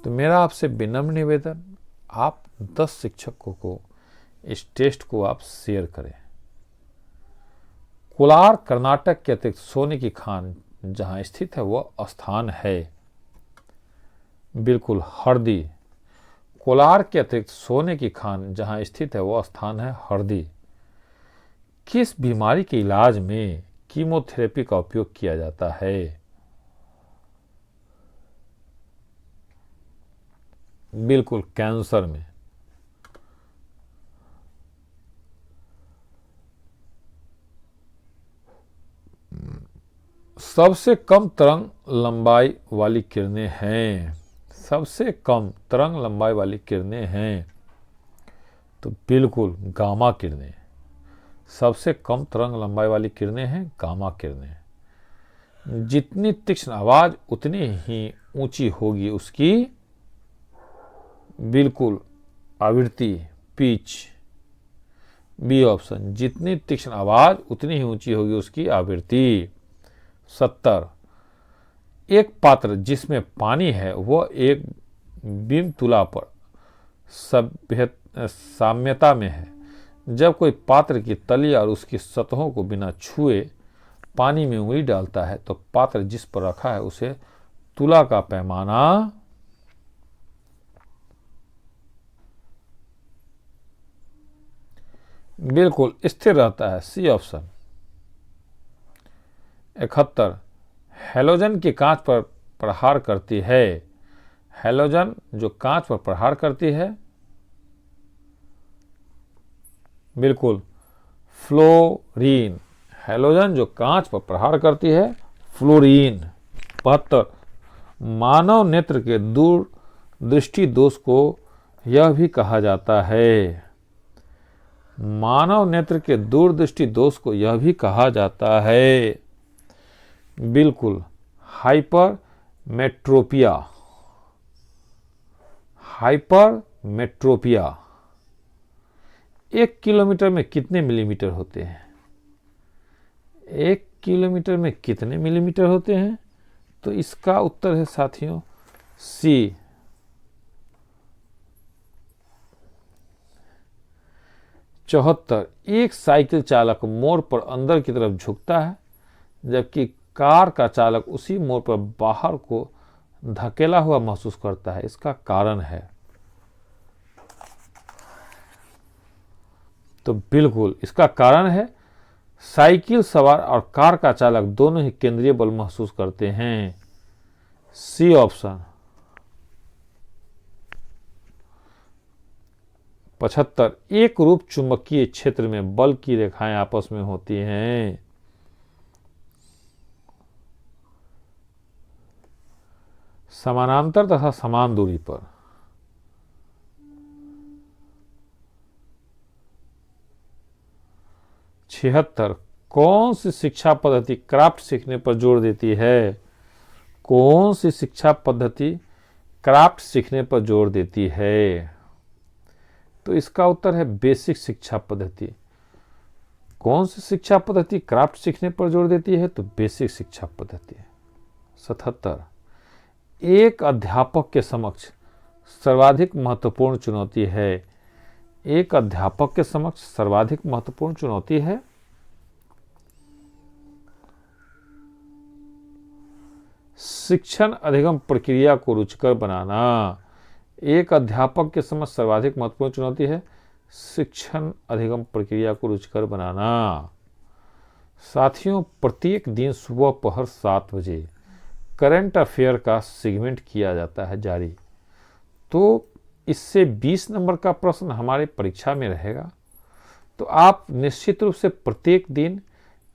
तो मेरा आपसे विनम्र निवेदन, आप 10 शिक्षकों को इस टेस्ट को आप शेयर करें। कोलार कर्नाटक के अतिरिक्त सोने की खान जहां स्थित है वह स्थान है? बिल्कुल, हरदी। कोलार के अतिरिक्त सोने की खान जहां स्थित है वह स्थान है हरदी। किस बीमारी के इलाज में कीमोथेरेपी का उपयोग किया जाता है? बिल्कुल, कैंसर में। सबसे कम तरंग लंबाई वाली किरणें हैं? सबसे कम तरंग लंबाई वाली किरणें हैं तो बिल्कुल गामा किरणें। सबसे कम तरंग लंबाई वाली किरणें हैं गामा किरणें। जितनी तीक्ष्ण आवाज उतनी ही ऊंची होगी उसकी, बिल्कुल, आवृत्ति, पिच। बी ऑप्शन, जितनी तीक्ष्ण आवाज उतनी ही ऊंची होगी उसकी आवृत्ति। 70। एक पात्र जिसमें पानी है वह एक बिंब तुला पर साम्यता में है। जब कोई पात्र की तली और उसकी सतहों को बिना छुए पानी में उंगली डालता है तो पात्र जिस पर रखा है उसे तुला का पैमाना बिल्कुल स्थिर रहता है। C option. 71। हैलोजन की कांच पर प्रहार करती है? हैलोजन जो कांच पर प्रहार करती है, बिल्कुल, फ्लोरीन। हैलोजन जो कांच पर प्रहार करती है, फ्लोरीन। 72। मानव नेत्र के दूरदृष्टि दोष को यह भी कहा जाता है? मानव नेत्र के दूरदृष्टि दोष को यह भी कहा जाता है, बिल्कुल, हाइपरमेट्रोपिया। हाइपरमेट्रोपिया मेट्रोपिया। 1 किलोमीटर में कितने मिलीमीटर होते हैं? 1 किलोमीटर में कितने मिलीमीटर होते हैं? तो इसका उत्तर है साथियों सी। 74। एक साइकिल चालक मोड़ पर अंदर की तरफ झुकता है, जबकि कार का चालक उसी मोड़ पर बाहर को धकेला हुआ महसूस करता है। इसका कारण है? तो बिल्कुल इसका कारण है साइकिल सवार और कार का चालक दोनों ही केंद्रीय बल महसूस करते हैं। C option. 75। एक रूप चुंबकीय क्षेत्र में बल की रेखाएं आपस में होती हैं। समानांतर तथा समान दूरी पर। 76। कौन सी शिक्षा पद्धति क्राफ्ट सीखने पर जोर देती है? कौन सी शिक्षा पद्धति क्राफ्ट सीखने पर जोर देती है? तो इसका उत्तर है बेसिक शिक्षा पद्धति। कौन सी शिक्षा पद्धति क्राफ्ट सीखने पर जोर देती है? तो बेसिक शिक्षा पद्धति। 77। एक अध्यापक के समक्ष सर्वाधिक महत्वपूर्ण चुनौती है। एक अध्यापक के समक्ष सर्वाधिक महत्वपूर्ण चुनौती है शिक्षण अधिगम प्रक्रिया को रुचिकर बनाना। एक अध्यापक के समक्ष सर्वाधिक महत्वपूर्ण चुनौती है शिक्षण अधिगम प्रक्रिया को रुचिकर बनाना। साथियों, प्रत्येक दिन सुबह पहर 7 बजे करंट अफेयर का सेगमेंट किया जाता है जारी। तो इससे 20 नंबर का प्रश्न हमारे परीक्षा में रहेगा। तो आप निश्चित रूप से प्रत्येक दिन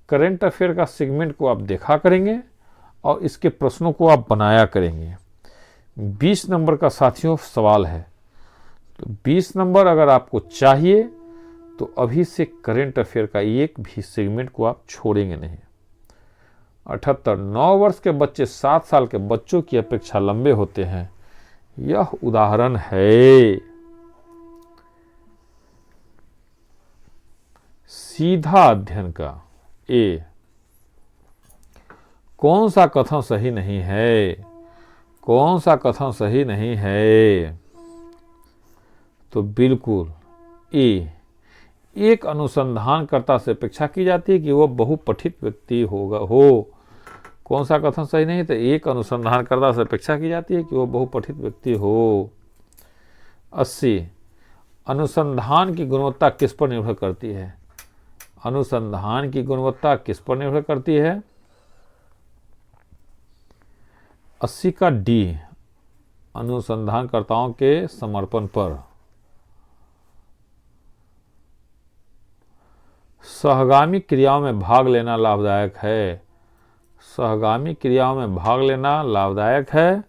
करंट अफेयर का सेगमेंट को आप देखा करेंगे और इसके प्रश्नों को आप बनाया करेंगे। 20 नंबर का साथियों सवाल है। तो 20 नंबर अगर आपको चाहिए तो अभी से करंट अफेयर का एक भी सेगमेंट को आप छोड़ेंगे नहीं। 78। 9 वर्ष के बच्चे 7 साल के बच्चों की अपेक्षा लंबे होते हैं। यह उदाहरण है? सीधा अध्ययन का। ए। कौन सा कथन सही नहीं है? कौन सा कथन सही नहीं है? तो बिल्कुल ए। एक अनुसंधानकर्ता से अपेक्षा की जाती है कि वह बहुपठित व्यक्ति हो। कौन सा कथन सही नहीं? तो एक अनुसंधानकर्ता से अपेक्षा की जाती है कि वह बहुपठित व्यक्ति हो। 80। अनुसंधान की गुणवत्ता किस पर निर्भर करती है? अनुसंधान की गुणवत्ता किस पर निर्भर करती है? 80 का डी। अनुसंधानकर्ताओं के समर्पण पर। सहगामी क्रियाओं में भाग लेना लाभदायक है। सहगामी क्रियाओं में भाग लेना लाभदायक है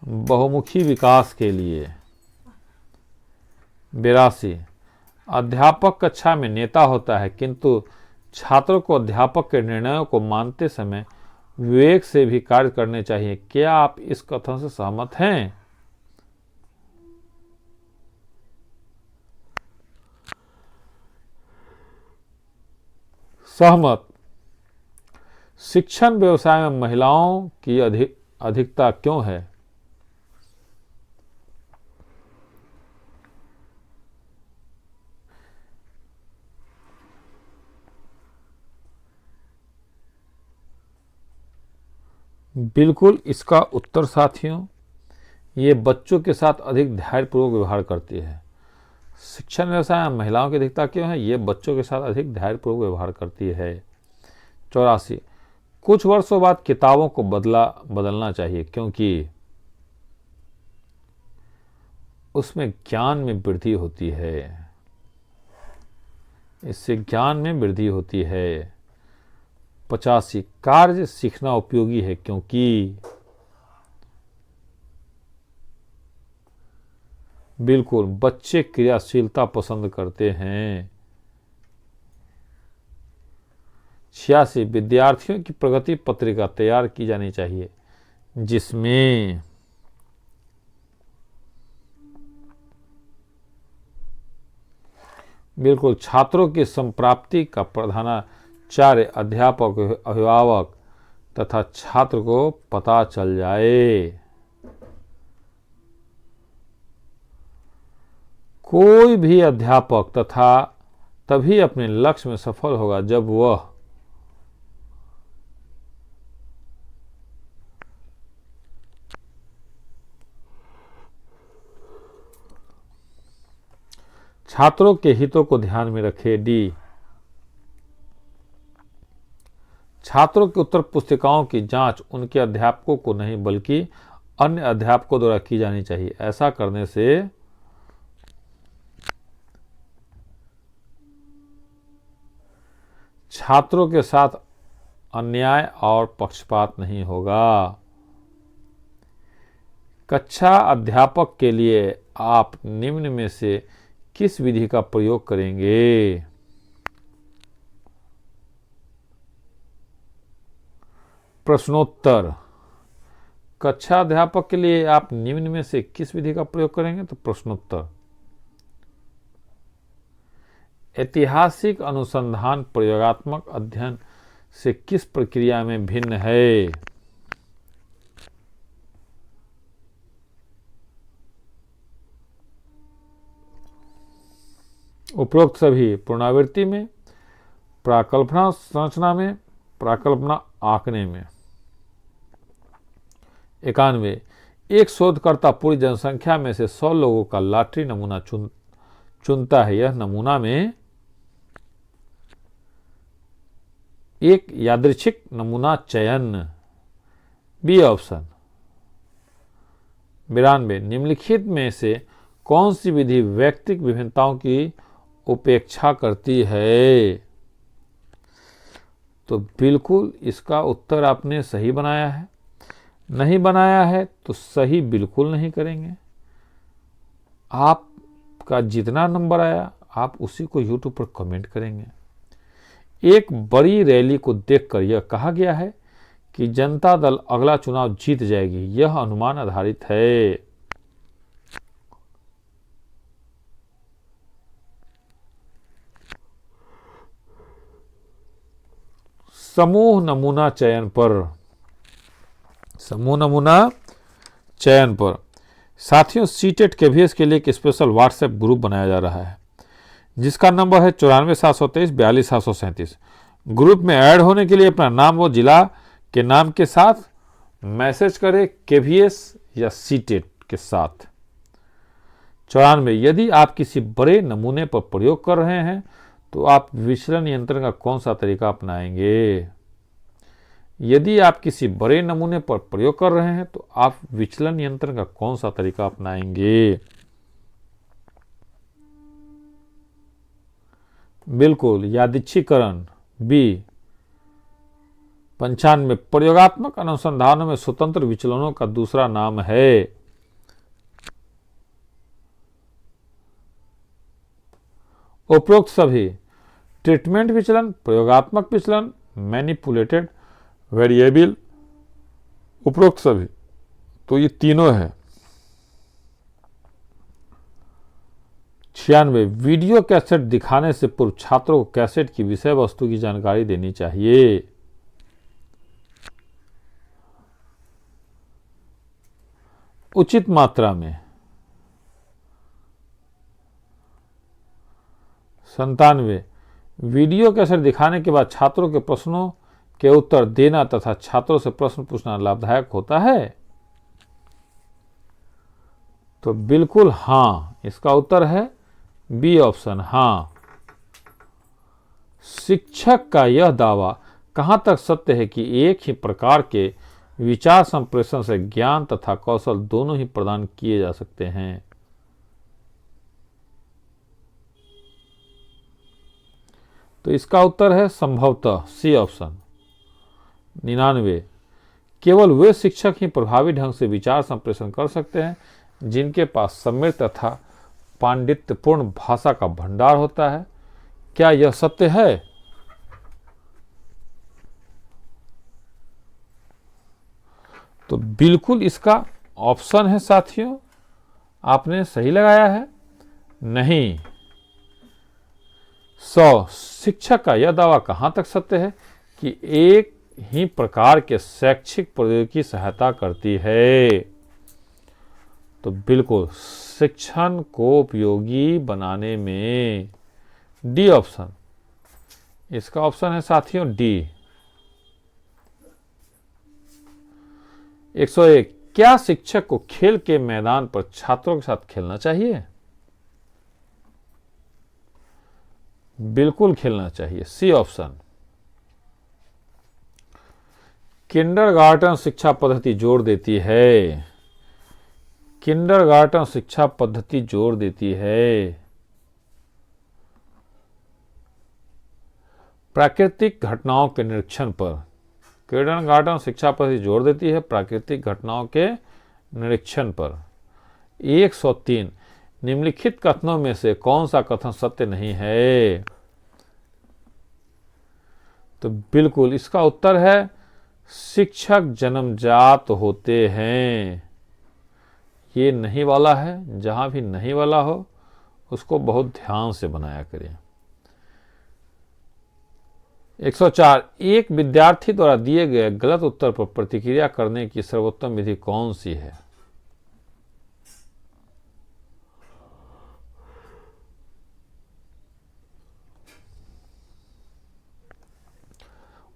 बहुमुखी विकास के लिए। 82। अध्यापक कक्षा में नेता होता है, किंतु छात्रों को अध्यापक के निर्णयों को मानते समय विवेक से भी कार्य करने चाहिए। क्या आप इस कथन से सहमत हैं? सहमत। शिक्षण व्यवसाय में महिलाओं की अधिकता क्यों है? बिल्कुल इसका उत्तर साथियों, ये बच्चों के साथ अधिक धैर्यपूर्वक व्यवहार करती है। शिक्षण व्यवसाय में महिलाओं की अधिकता क्यों है? ये बच्चों के साथ अधिक धैर्यपूर्वक व्यवहार करती है। 84। कुछ वर्षों बाद किताबों को बदलना चाहिए क्योंकि उसमें ज्ञान में वृद्धि होती है। इससे ज्ञान में वृद्धि होती है। 85। कार्य सीखना उपयोगी है क्योंकि बिल्कुल बच्चे क्रियाशीलता पसंद करते हैं। 86। विद्यार्थियों की प्रगति पत्रिका तैयार की जानी चाहिए जिसमें बिल्कुल, छात्रों की संप्राप्ति का प्रधानाचार्य, अध्यापक, अभिभावक तथा छात्र को पता चल जाए। कोई भी अध्यापक तथा तभी अपने लक्ष्य में सफल होगा जब वह छात्रों के हितों को ध्यान में रखे। डी, छात्रों की उत्तर पुस्तिकाओं की जांच उनके अध्यापकों को नहीं बल्कि अन्य अध्यापकों द्वारा की जानी चाहिए। ऐसा करने से छात्रों के साथ अन्याय और पक्षपात नहीं होगा। कक्षा अध्यापक के लिए आप निम्न में से किस विधि का प्रयोग करेंगे? प्रश्नोत्तर। कक्षा अध्यापक के लिए आप निम्न में से किस विधि का प्रयोग करेंगे? तो प्रश्नोत्तर। ऐतिहासिक अनुसंधान प्रयोगात्मक अध्ययन से किस प्रक्रिया में भिन्न है? उपरोक्त सभी पुनरावृत्ति में, प्राकल्पना संरचना में, प्राकल्पना आंकने में। 91, एक शोधकर्ता पूरी जनसंख्या में से 100 लोगों का लॉटरी नमूना चुनता है। यह नमूना में एक यादृच्छिक नमूना चयन। B option. 92, निम्नलिखित में से कौन सी विधि व्यक्तिगत विभिन्नताओं की उपेक्षा करती है? तो बिल्कुल इसका उत्तर आपने सही बनाया है। नहीं बनाया है तो सही बिल्कुल नहीं करेंगे। आपका जितना नंबर आया आप उसी को YouTube पर कमेंट करेंगे। एक बड़ी रैली को देखकर यह कहा गया है कि जनता दल अगला चुनाव जीत जाएगी। यह अनुमान आधारित है। समूह नमूना चयन पर। समूह नमूना चयन पर साथियों, सीटेट केवीएस के लिए एक स्पेशल व्हाट्सएप ग्रुप बनाया जा रहा है जिसका नंबर है 94,723,42,737। ग्रुप में ऐड होने के लिए अपना नाम व जिला के नाम के साथ मैसेज करें केवीएस या सीटेट के साथ। 94, यदि आप किसी बड़े नमूने पर प्रयोग कर रहे हैं तो आप विचलन नियंत्रण का कौन सा तरीका अपनाएंगे? यदि आप किसी बड़े नमूने पर प्रयोग कर रहे हैं तो आप विचलन नियंत्रण का कौन सा तरीका अपनाएंगे? बिल्कुल यादृच्छिकरण। बी। 95, प्रयोगात्मक अनुसंधानों में स्वतंत्र विचलनों का दूसरा नाम है। उपरोक्त सभी ट्रीटमेंट विचलन, प्रयोगात्मक विचलन, मैनिपुलेटेड वेरिएबल, उपरोक्त सभी, तो ये तीनों है। 96, वीडियो कैसेट दिखाने से पूर्व छात्रों को कैसेट की विषय वस्तु की जानकारी देनी चाहिए। उचित मात्रा में। 97, वीडियो कैसेट दिखाने के बाद छात्रों के प्रश्नों के उत्तर देना तथा छात्रों से प्रश्न पूछना लाभदायक होता है। तो बिल्कुल हाँ, इसका उत्तर है बी ऑप्शन, हाँ। शिक्षक का यह दावा कहां तक सत्य है कि एक ही प्रकार के विचार संप्रेषण से ज्ञान तथा कौशल दोनों ही प्रदान किए जा सकते हैं? तो इसका उत्तर है संभवतः सी ऑप्शन। 99, केवल वे शिक्षक ही प्रभावी ढंग से विचार संप्रेषण कर सकते हैं जिनके पास समृद्ध तथा पांडित्यपूर्ण भाषा का भंडार होता है। क्या यह सत्य है? तो बिल्कुल इसका ऑप्शन है साथियों, आपने सही लगाया है। नहीं, 100 शिक्षक का यह दावा कहां तक सत्य है कि एक ही प्रकार के शैक्षिक प्रौद्योगिकी की सहायता करती है? तो बिल्कुल शिक्षण को उपयोगी बनाने में डी ऑप्शन, इसका ऑप्शन है साथियों डी। 101 क्या शिक्षक को खेल के मैदान पर छात्रों के साथ खेलना चाहिए? बिल्कुल खेलना चाहिए, सी ऑप्शन। किंडरगार्टन शिक्षा पद्धति जोर देती है, किंडरगार्टन शिक्षा पद्धति जोर देती है प्राकृतिक घटनाओं के निरीक्षण पर। किंडरगार्टन शिक्षा पद्धति जोर देती है प्राकृतिक घटनाओं के निरीक्षण पर। 103 निम्नलिखित कथनों में से कौन सा कथन सत्य नहीं है? तो बिल्कुल इसका उत्तर है शिक्षक जन्मजात होते हैं। ये नहीं वाला है, जहां भी नहीं वाला हो उसको बहुत ध्यान से बनाया करें। 104 एक विद्यार्थी द्वारा दिए गए गलत उत्तर पर प्रतिक्रिया करने की सर्वोत्तम विधि कौन सी है?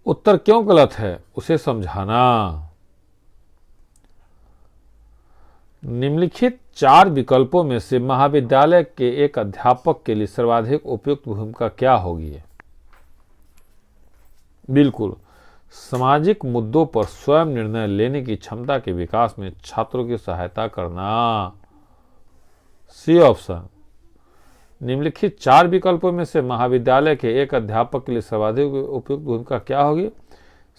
उत्तर क्यों गलत है उसे समझाना। निम्नलिखित 4 विकल्पों में से महाविद्यालय के एक अध्यापक के लिए सर्वाधिक उपयुक्त भूमिका क्या होगी? बिल्कुल सामाजिक मुद्दों पर स्वयं निर्णय लेने की क्षमता के विकास में छात्रों की सहायता करना, सी ऑप्शन। निम्नलिखित 4 विकल्पों में से महाविद्यालय के एक अध्यापक के लिए सर्वाधिक उपयुक्त भूमिका क्या होगी?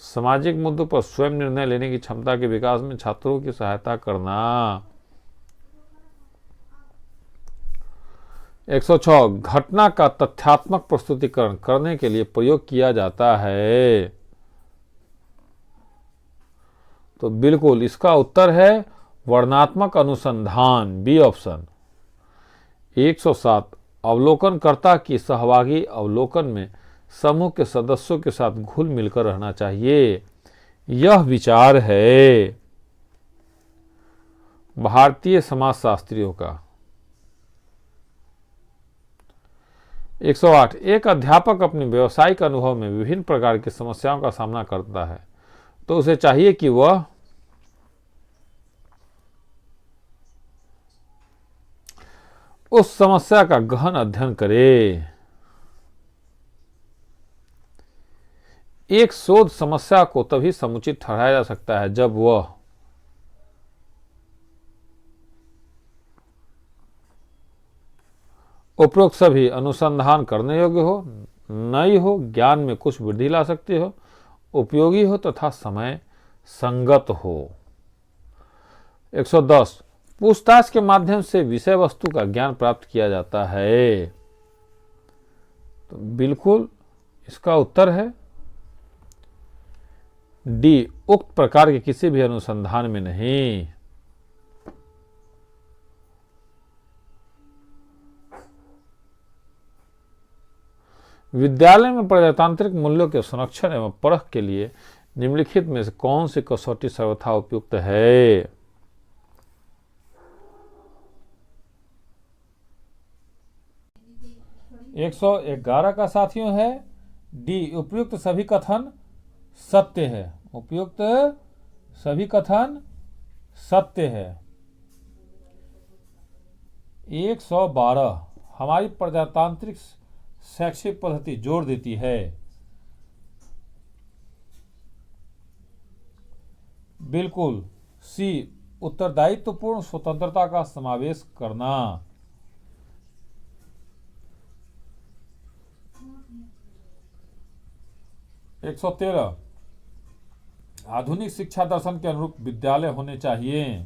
सामाजिक मुद्दों पर स्वयं निर्णय लेने की क्षमता के विकास में छात्रों की सहायता करना। 106 घटना का तथ्यात्मक प्रस्तुतिकरण करने के लिए प्रयोग किया जाता है। तो बिल्कुल इसका उत्तर है वर्णनात्मक अनुसंधान, बी ऑप्शन। 107 अवलोकनकर्ता की सहभागी अवलोकन में समूह के सदस्यों के साथ घुल मिलकर रहना चाहिए, यह विचार है भारतीय समाजशास्त्रियों का। 108 एक अध्यापक अपने व्यावसायिक अनुभव में विभिन्न प्रकार की समस्याओं का सामना करता है, तो उसे चाहिए कि वह उस समस्या का गहन अध्ययन करे। एक शोध समस्या को तभी समुचित ठहराया जा सकता है जब वह उपरोक्त सभी अनुसंधान करने योग्य हो, नई हो, ज्ञान में कुछ वृद्धि ला सकती हो, उपयोगी हो तथा समय संगत हो। 110 पूछताछ के माध्यम से विषय वस्तु का ज्ञान प्राप्त किया जाता है। तो बिल्कुल इसका उत्तर है डी, उक्त प्रकार के किसी भी अनुसंधान में नहीं। विद्यालय में प्रजातांत्रिक मूल्यों के संरक्षण एवं परख के लिए निम्नलिखित में से कौन सी कसौटी सर्वथा उपयुक्त है? 111 का साथियों है डी, उपयुक्त सभी कथन सत्य है, उपयुक्त सभी कथन सत्य है। 112 हमारी प्रजातांत्रिक शैक्षिक पद्धति जोर देती है। बिल्कुल सी, उत्तरदायित्वपूर्ण स्वतंत्रता का समावेश करना। 113 आधुनिक शिक्षा दर्शन के अनुरूप विद्यालय होने चाहिए।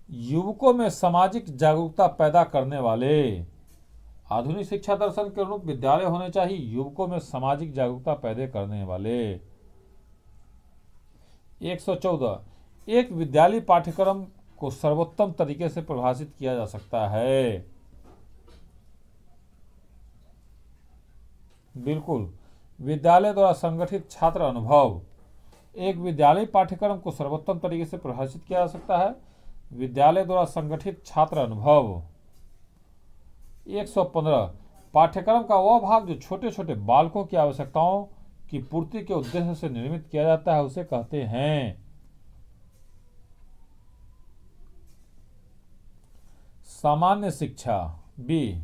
युवकों में सामाजिक जागरूकता पैदा करने वाले, आधुनिक शिक्षा दर्शन के अनुरूप विद्यालय होने चाहिए युवकों में सामाजिक जागरूकता पैदा करने वाले। 114 एक विद्यालय पाठ्यक्रम को सर्वोत्तम तरीके से परिभाषित किया जा सकता है? बिल्कुल, विद्यालय द्वारा संगठित छात्र अनुभव। एक विद्यालय पाठ्यक्रम को सर्वोत्तम तरीके से परिभाषित किया जा सकता है, विद्यालय द्वारा संगठित छात्र अनुभव। 115 पाठ्यक्रम का वह भाग जो छोटे छोटे बालकों की आवश्यकताओं की पूर्ति के उद्देश्य से निर्मित किया जाता है उसे कहते हैं? सामान्य शिक्षा। बी।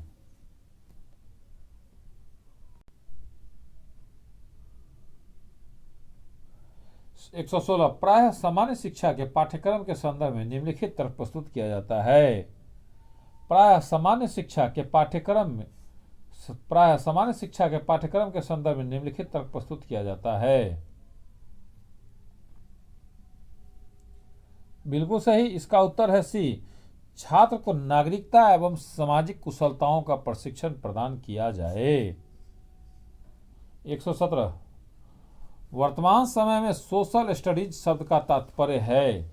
116 प्रायः सामान्य शिक्षा के पाठ्यक्रम के संदर्भ में निम्नलिखित तर्क प्रस्तुत किया जाता है। प्रायः सामान्य शिक्षा के पाठ्यक्रम के संदर्भ में निम्नलिखित तर्क प्रस्तुत किया जाता है। बिल्कुल सही, इसका उत्तर है सी। छात्र को नागरिकता एवं सामाजिक कुशलताओं का प्रशिक्षण प्रदान किया जाए। 117 वर्तमान समय में सोशल स्टडीज शब्द का तात्पर्य है।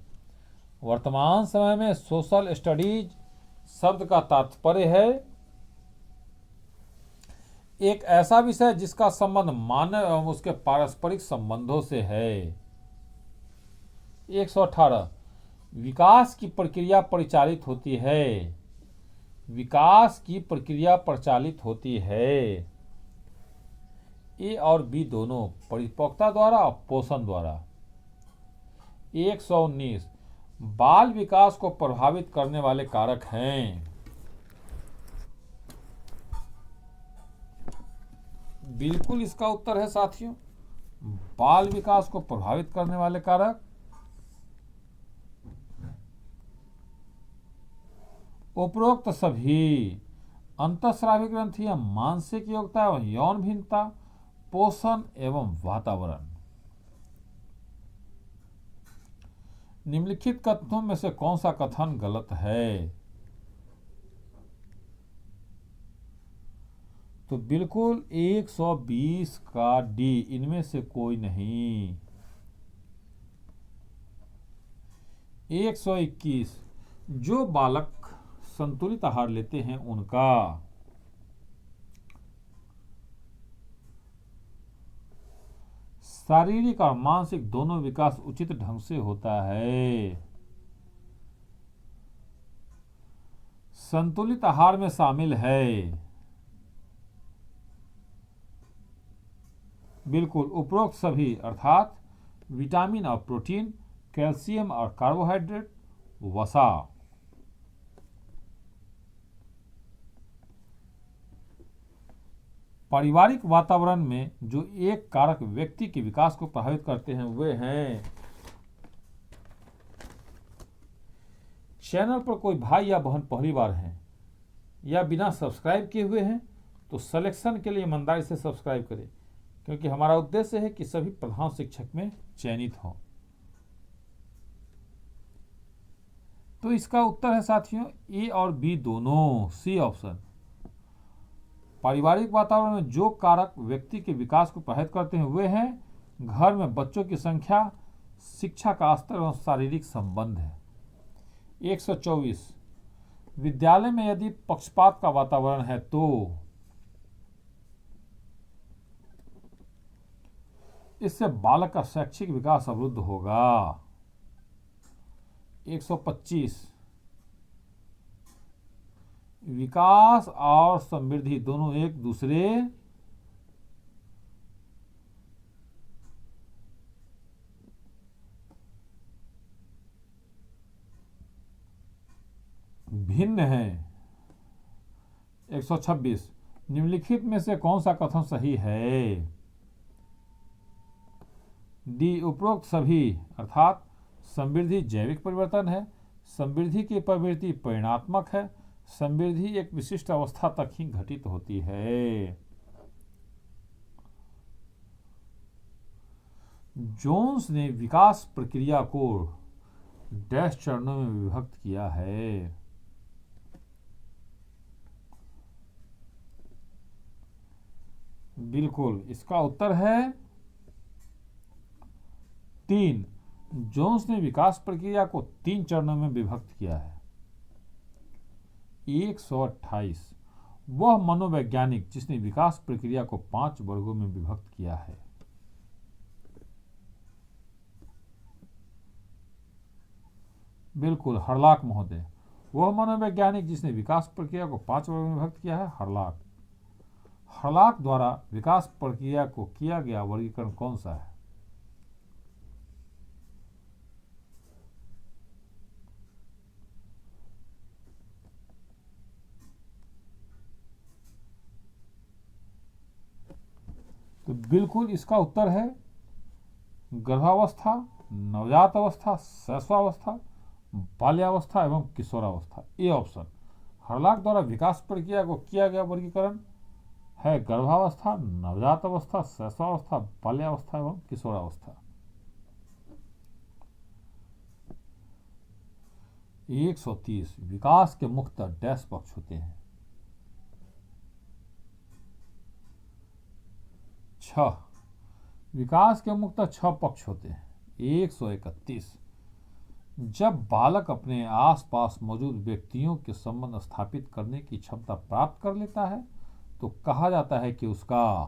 वर्तमान समय में सोशल स्टडीज शब्द का तात्पर्य है एक ऐसा विषय जिसका संबंध मानव एवं उसके पारस्परिक संबंधों से है। 118 विकास की प्रक्रिया परिचालित होती है। विकास की प्रक्रिया परिचालित होती है ए और बी दोनों, परिपक्वता द्वारा और पोषण द्वारा। 119 बाल विकास को प्रभावित करने वाले कारक हैं। बिल्कुल इसका उत्तर है साथियों, बाल विकास को प्रभावित करने वाले कारक उपरोक्त सभी अंतःस्रावी ग्रंथि या मानसिक योग्यता एवं यौन भिन्नता, पोषण एवं वातावरण। निम्नलिखित कथनों में से कौन सा कथन गलत है? तो बिल्कुल 120 का डी, इनमें से कोई नहीं। 121 जो बालक संतुलित आहार लेते हैं उनका शारीरिक और मानसिक दोनों विकास उचित ढंग से होता है। संतुलित आहार में शामिल है बिल्कुल उपरोक्त सभी, अर्थात विटामिन और प्रोटीन, कैल्शियम और कार्बोहाइड्रेट, वसा। पारिवारिक वातावरण में जो एक कारक व्यक्ति के विकास को प्रभावित करते हैं वे हैं। चैनल पर कोई भाई या बहन पहली बार हैं या बिना सब्सक्राइब किए हुए हैं तो सिलेक्शन के लिए ईमानदारी से सब्सक्राइब करें, क्योंकि हमारा उद्देश्य है कि सभी प्रधान शिक्षक में चयनित हों। तो इसका उत्तर है साथियों ए और बी दोनों, सी ऑप्शन। पारिवारिक वातावरण में जो कारक व्यक्ति के विकास को प्रभावित करते हैं वे हैं घर में बच्चों की संख्या, शिक्षा का स्तर एवं शारीरिक संबंध है। 124 विद्यालय में यदि पक्षपात का वातावरण है तो इससे बालक का शैक्षिक विकास अवरुद्ध होगा। 125 विकास और समृद्धि दोनों एक दूसरे भिन्न हैं। 126 निम्नलिखित में से कौन सा कथन सही है? डी उपरोक्त सभी, अर्थात समृद्धि जैविक परिवर्तन है, समृद्धि की प्रवृत्ति परिणात्मक है, समृद्धि एक विशिष्ट अवस्था तक ही घटित होती है। जोन्स ने विकास प्रक्रिया को डैश चरणों में विभक्त किया है। बिल्कुल इसका उत्तर है 3 जोन्स ने विकास प्रक्रिया को 3 चरणों में विभक्त किया है। 128 वह मनोवैज्ञानिक जिसने विकास प्रक्रिया को 5 वर्गों में विभक्त किया है। बिल्कुल, हर्लॉक महोदय। वह मनोवैज्ञानिक जिसने विकास प्रक्रिया को 5 वर्गों में विभक्त किया है, हर्लॉक। हर्लॉक द्वारा विकास प्रक्रिया को किया गया वर्गीकरण कौन सा है? तो बिल्कुल इसका उत्तर है गर्भावस्था, नवजात अवस्था, शैशवावस्था, बाल्यावस्था एवं किशोरावस्था। A option. हर्लॉक द्वारा विकास प्रक्रिया को किया गया वर्गीकरण है गर्भावस्था, नवजात अवस्था, शैशवावस्था, बाल्यावस्था एवं किशोरावस्था। 130 विकास के मुख्य डैश पक्ष होते हैं। 6 विकास के मुख्य 6 पक्ष होते हैं। 131 जब बालक अपने आसपास मौजूद व्यक्तियों के संबंध स्थापित करने की क्षमता प्राप्त कर लेता है तो कहा जाता है कि उसका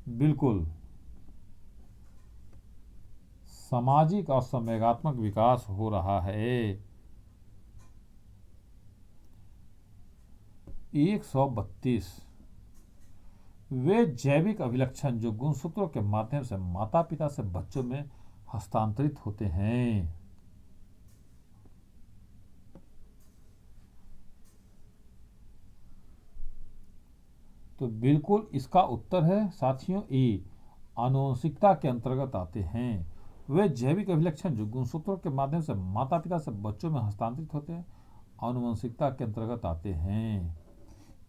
बिल्कुल सामाजिक और संवेगात्मक विकास हो रहा है। 132 वे जैविक अभिलक्षण जो गुणसूत्रों के माध्यम से माता पिता से बच्चों में हस्तांतरित होते हैं। तो बिल्कुल इसका उत्तर है साथियों ए, आनुवंशिकता के अंतर्गत आते हैं। वे जैविक अभिलक्षण जो गुणसूत्रों के माध्यम से माता पिता से बच्चों में हस्तांतरित होते हैं, आनुवंशिकता के अंतर्गत आते हैं।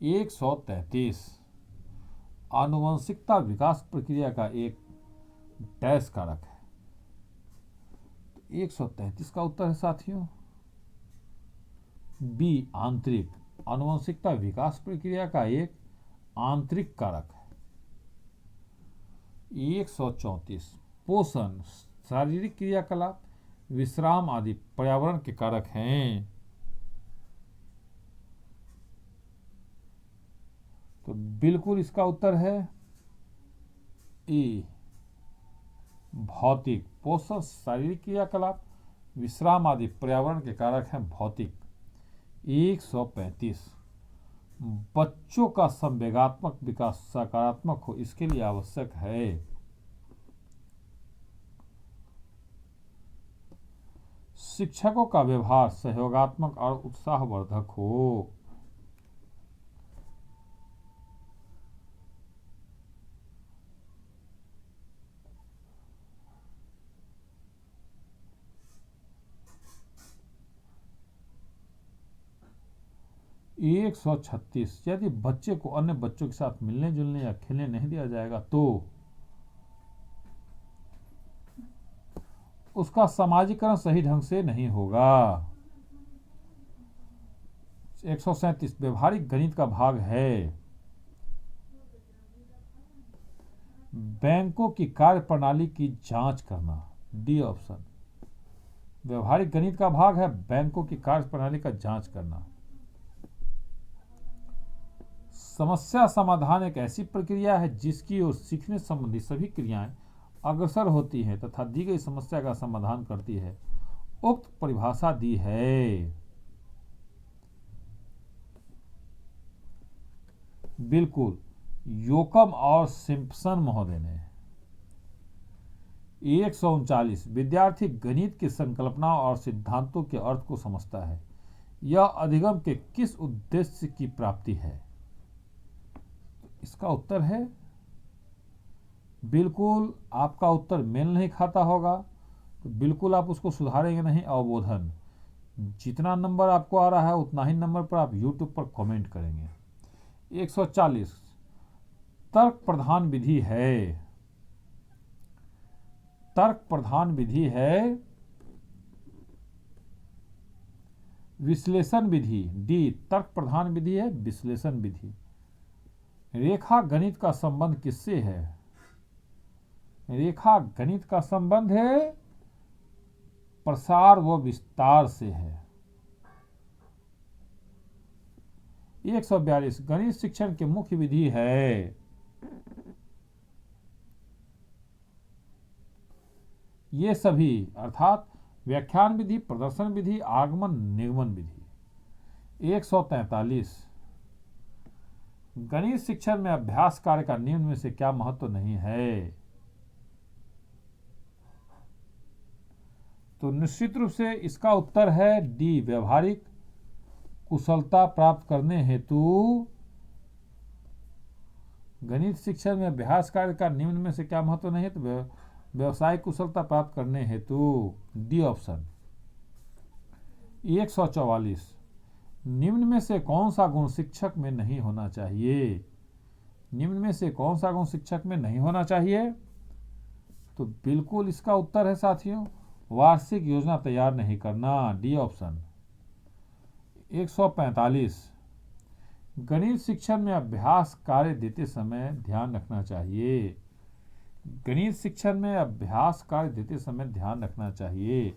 133 आनुवंशिकता विकास प्रक्रिया का एक डैश कारक है। 133 का उत्तर है साथियों बी, आंतरिक। आनुवंशिकता विकास प्रक्रिया का एक आंतरिक कारक है। 134 पोषण, शारीरिक क्रियाकलाप, विश्राम आदि पर्यावरण के कारक हैं। तो बिल्कुल इसका उत्तर है ए, भौतिक। पोषण, शारीरिक क्रियाकलाप, विश्राम आदि पर्यावरण के कारक हैं भौतिक। 135 बच्चों का संवेगात्मक विकास सकारात्मक हो इसके लिए आवश्यक है शिक्षकों का व्यवहार सहयोगात्मक और उत्साहवर्धक हो। एक 136 यदि बच्चे को अन्य बच्चों के साथ मिलने जुलने या खेलने नहीं दिया जाएगा तो उसका सामाजिकरण सही ढंग से नहीं होगा। 137 व्यवहारिक गणित का भाग है बैंकों की कार्यप्रणाली की जांच करना। D option. व्यवहारिक गणित का भाग है बैंकों की कार्यप्रणाली का जांच करना। समस्या समाधान एक ऐसी प्रक्रिया है जिसकी ओर सीखने संबंधी सभी क्रियाएं अग्रसर होती हैं तथा दी गई समस्या का समाधान करती है। उक्त परिभाषा दी है बिल्कुल योकम और सिम्पसन महोदय ने। 139 विद्यार्थी गणित की संकल्पना और सिद्धांतों के अर्थ को समझता है। यह अधिगम के किस उद्देश्य की प्राप्ति है? इसका उत्तर है बिल्कुल आपका उत्तर मेल नहीं खाता होगा तो बिल्कुल आप उसको सुधारेंगे नहीं। अवबोधन, जितना नंबर आपको आ रहा है उतना ही नंबर पर आप YouTube पर कमेंट करेंगे। 140 तर्क प्रधान विधि है। तर्क प्रधान विधि है विश्लेषण विधि। डी, तर्क प्रधान विधि है विश्लेषण विधि। रेखा गणित का संबंध किससे है? रेखा गणित का संबंध है प्रसार व विस्तार से है। 142 गणित शिक्षण की मुख्य विधि है। ये सभी अर्थात व्याख्यान विधि, प्रदर्शन विधि, आगमन निगमन विधि। 143 गणित शिक्षण में अभ्यास कार्य का निम्न में से क्या महत्व नहीं है? तो निश्चित रूप से इसका उत्तर है डी, व्यवहारिक कुशलता प्राप्त करने हेतु गणित शिक्षण में अभ्यास कार्य का निम्न में से क्या महत्व नहीं है? तो व्यवसायिक कुशलता प्राप्त करने हेतु डी ऑप्शन। 144 निम्न में से कौन सा गुण शिक्षक में नहीं होना चाहिए? निम्न में से कौन सा गुण शिक्षक में नहीं होना चाहिए? तो बिल्कुल इसका उत्तर है साथियों, वार्षिक योजना तैयार नहीं करना, डी ऑप्शन। 145 गणित शिक्षण में अभ्यास कार्य देते समय ध्यान रखना चाहिए। गणित शिक्षण में अभ्यास कार्य देते समय ध्यान रखना चाहिए।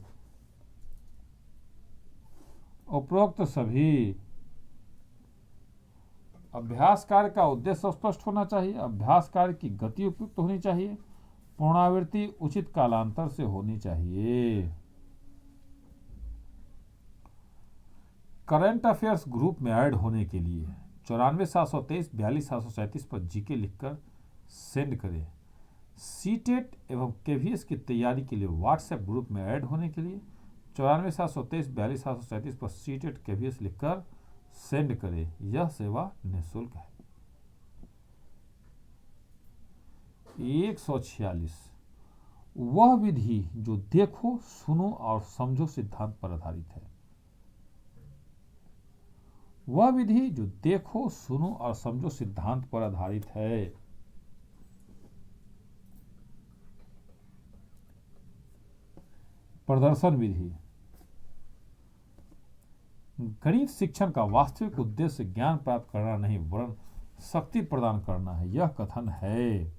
उपरोक्त सभी अभ्यास कार्य का उद्देश्य स्पष्ट होना चाहिए, अभ्यास कार्य की गति उपयुक्त होनी चाहिए, पुनरावृत्ति उचित कालांतर से होनी चाहिए। करंट अफेयर्स ग्रुप में ऐड होने के लिए 94,723,42,737 पर जीके लिखकर सेंड करें। सीटेट एवं केवीएस की तैयारी के लिए व्हाट्सएप ग्रुप में ऐड होने के लिए 94,723,42,737 पर सीटेट केवीएस लिखकर सेंड करें। यह सेवा निःशुल्क है। 146 वह विधि जो देखो, सुनो और समझो सिद्धांत पर आधारित है। वह विधि जो देखो, सुनो और समझो सिद्धांत पर आधारित है। प्रदर्शन विधि। गणित शिक्षण का वास्तविक उद्देश्य ज्ञान प्राप्त करना नहीं वरन शक्ति प्रदान करना है, यह कथन है।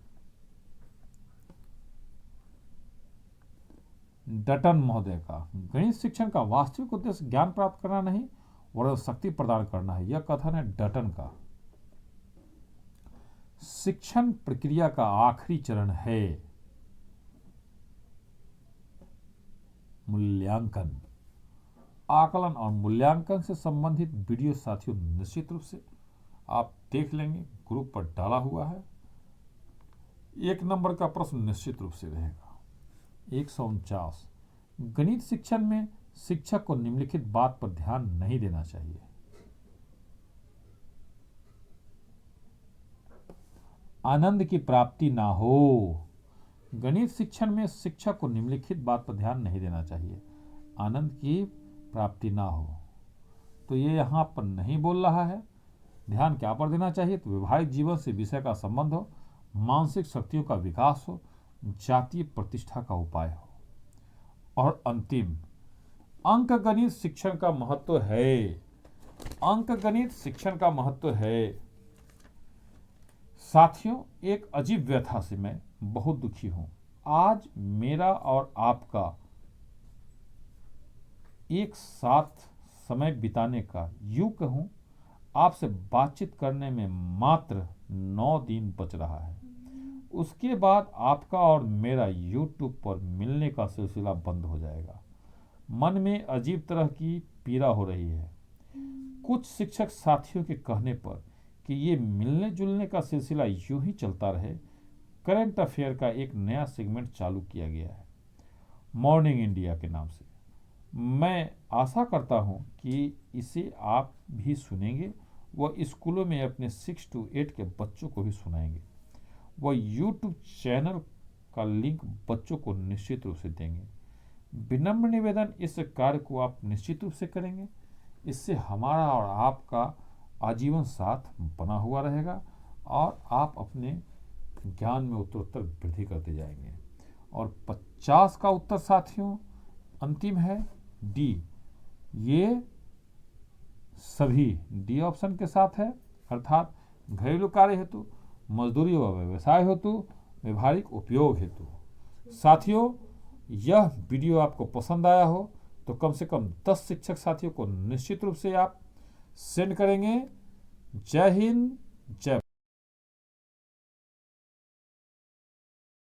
डटन महोदय का गणित शिक्षण का वास्तविक उद्देश्य ज्ञान प्राप्त करना नहीं वरन शक्ति प्रदान करना है, यह कथन है डटन का। शिक्षण प्रक्रिया का आखिरी चरण है मूल्यांकन। आकलन और मूल्यांकन से संबंधित वीडियो साथियों निश्चित रूप से आप देख लेंगे, ग्रुप पर डाला हुआ है। 1 नंबर का प्रश्न निश्चित रूप से रहेगा। 149 गणित शिक्षण में शिक्षक को निम्नलिखित बात पर ध्यान नहीं देना चाहिए। आनंद की प्राप्ति ना हो। गणित शिक्षण में शिक्षक को निम्नलिखित बात पर ध्यान नहीं देना चाहिए। आनंद की प्राप्ति ना हो, तो ये यहां पर नहीं बोल रहा है। ध्यान क्या पर देना चाहिए? तो व्यवहारिक जीवन से विषय का संबंध हो, मानसिक शक्तियों का विकास हो, जातीय प्रतिष्ठा का उपाय हो। और अंतिम, अंक गणित शिक्षण का महत्व है। अंक गणित शिक्षण का महत्व है। साथियों, एक अजीब व्यथा से मैं बहुत दुखी हूं। आज मेरा और आपका एक साथ समय बिताने का, यूं कहूं आपसे बातचीत करने में मात्र 9 दिन बच रहा है। उसके बाद आपका और मेरा YouTube पर मिलने का सिलसिला बंद हो जाएगा। मन में अजीब तरह की पीड़ा हो रही है। कुछ शिक्षक साथियों के कहने पर कि ये मिलने जुलने का सिलसिला यूं ही चलता रहे, करंट अफेयर का एक नया सेगमेंट चालू किया गया है मॉर्निंग इंडिया के नाम से। मैं आशा करता हूं कि इसे आप भी सुनेंगे व स्कूलों में अपने 6 to 8 के बच्चों को भी सुनाएंगे। वह YouTube चैनल का लिंक बच्चों को निश्चित रूप से देंगे। विनम्र निवेदन, इस कार्य को आप निश्चित रूप से करेंगे। इससे हमारा और आपका आजीवन साथ बना हुआ रहेगा और आप अपने ज्ञान में उत्तरोत्तर वृद्धि करते जाएंगे। और 50 का उत्तर साथियों अंतिम है डी। ये सभी डी ऑप्शन के साथ है, अर्थात घरेलू कार्य हेतु, मजदूरी व व्यवसाय हेतु, व्यवहारिक उपयोग हेतु। साथियों, यह वीडियो आपको पसंद आया हो तो कम से कम 10 शिक्षक साथियों को निश्चित रूप से आप सेंड करेंगे। जय हिंद, जय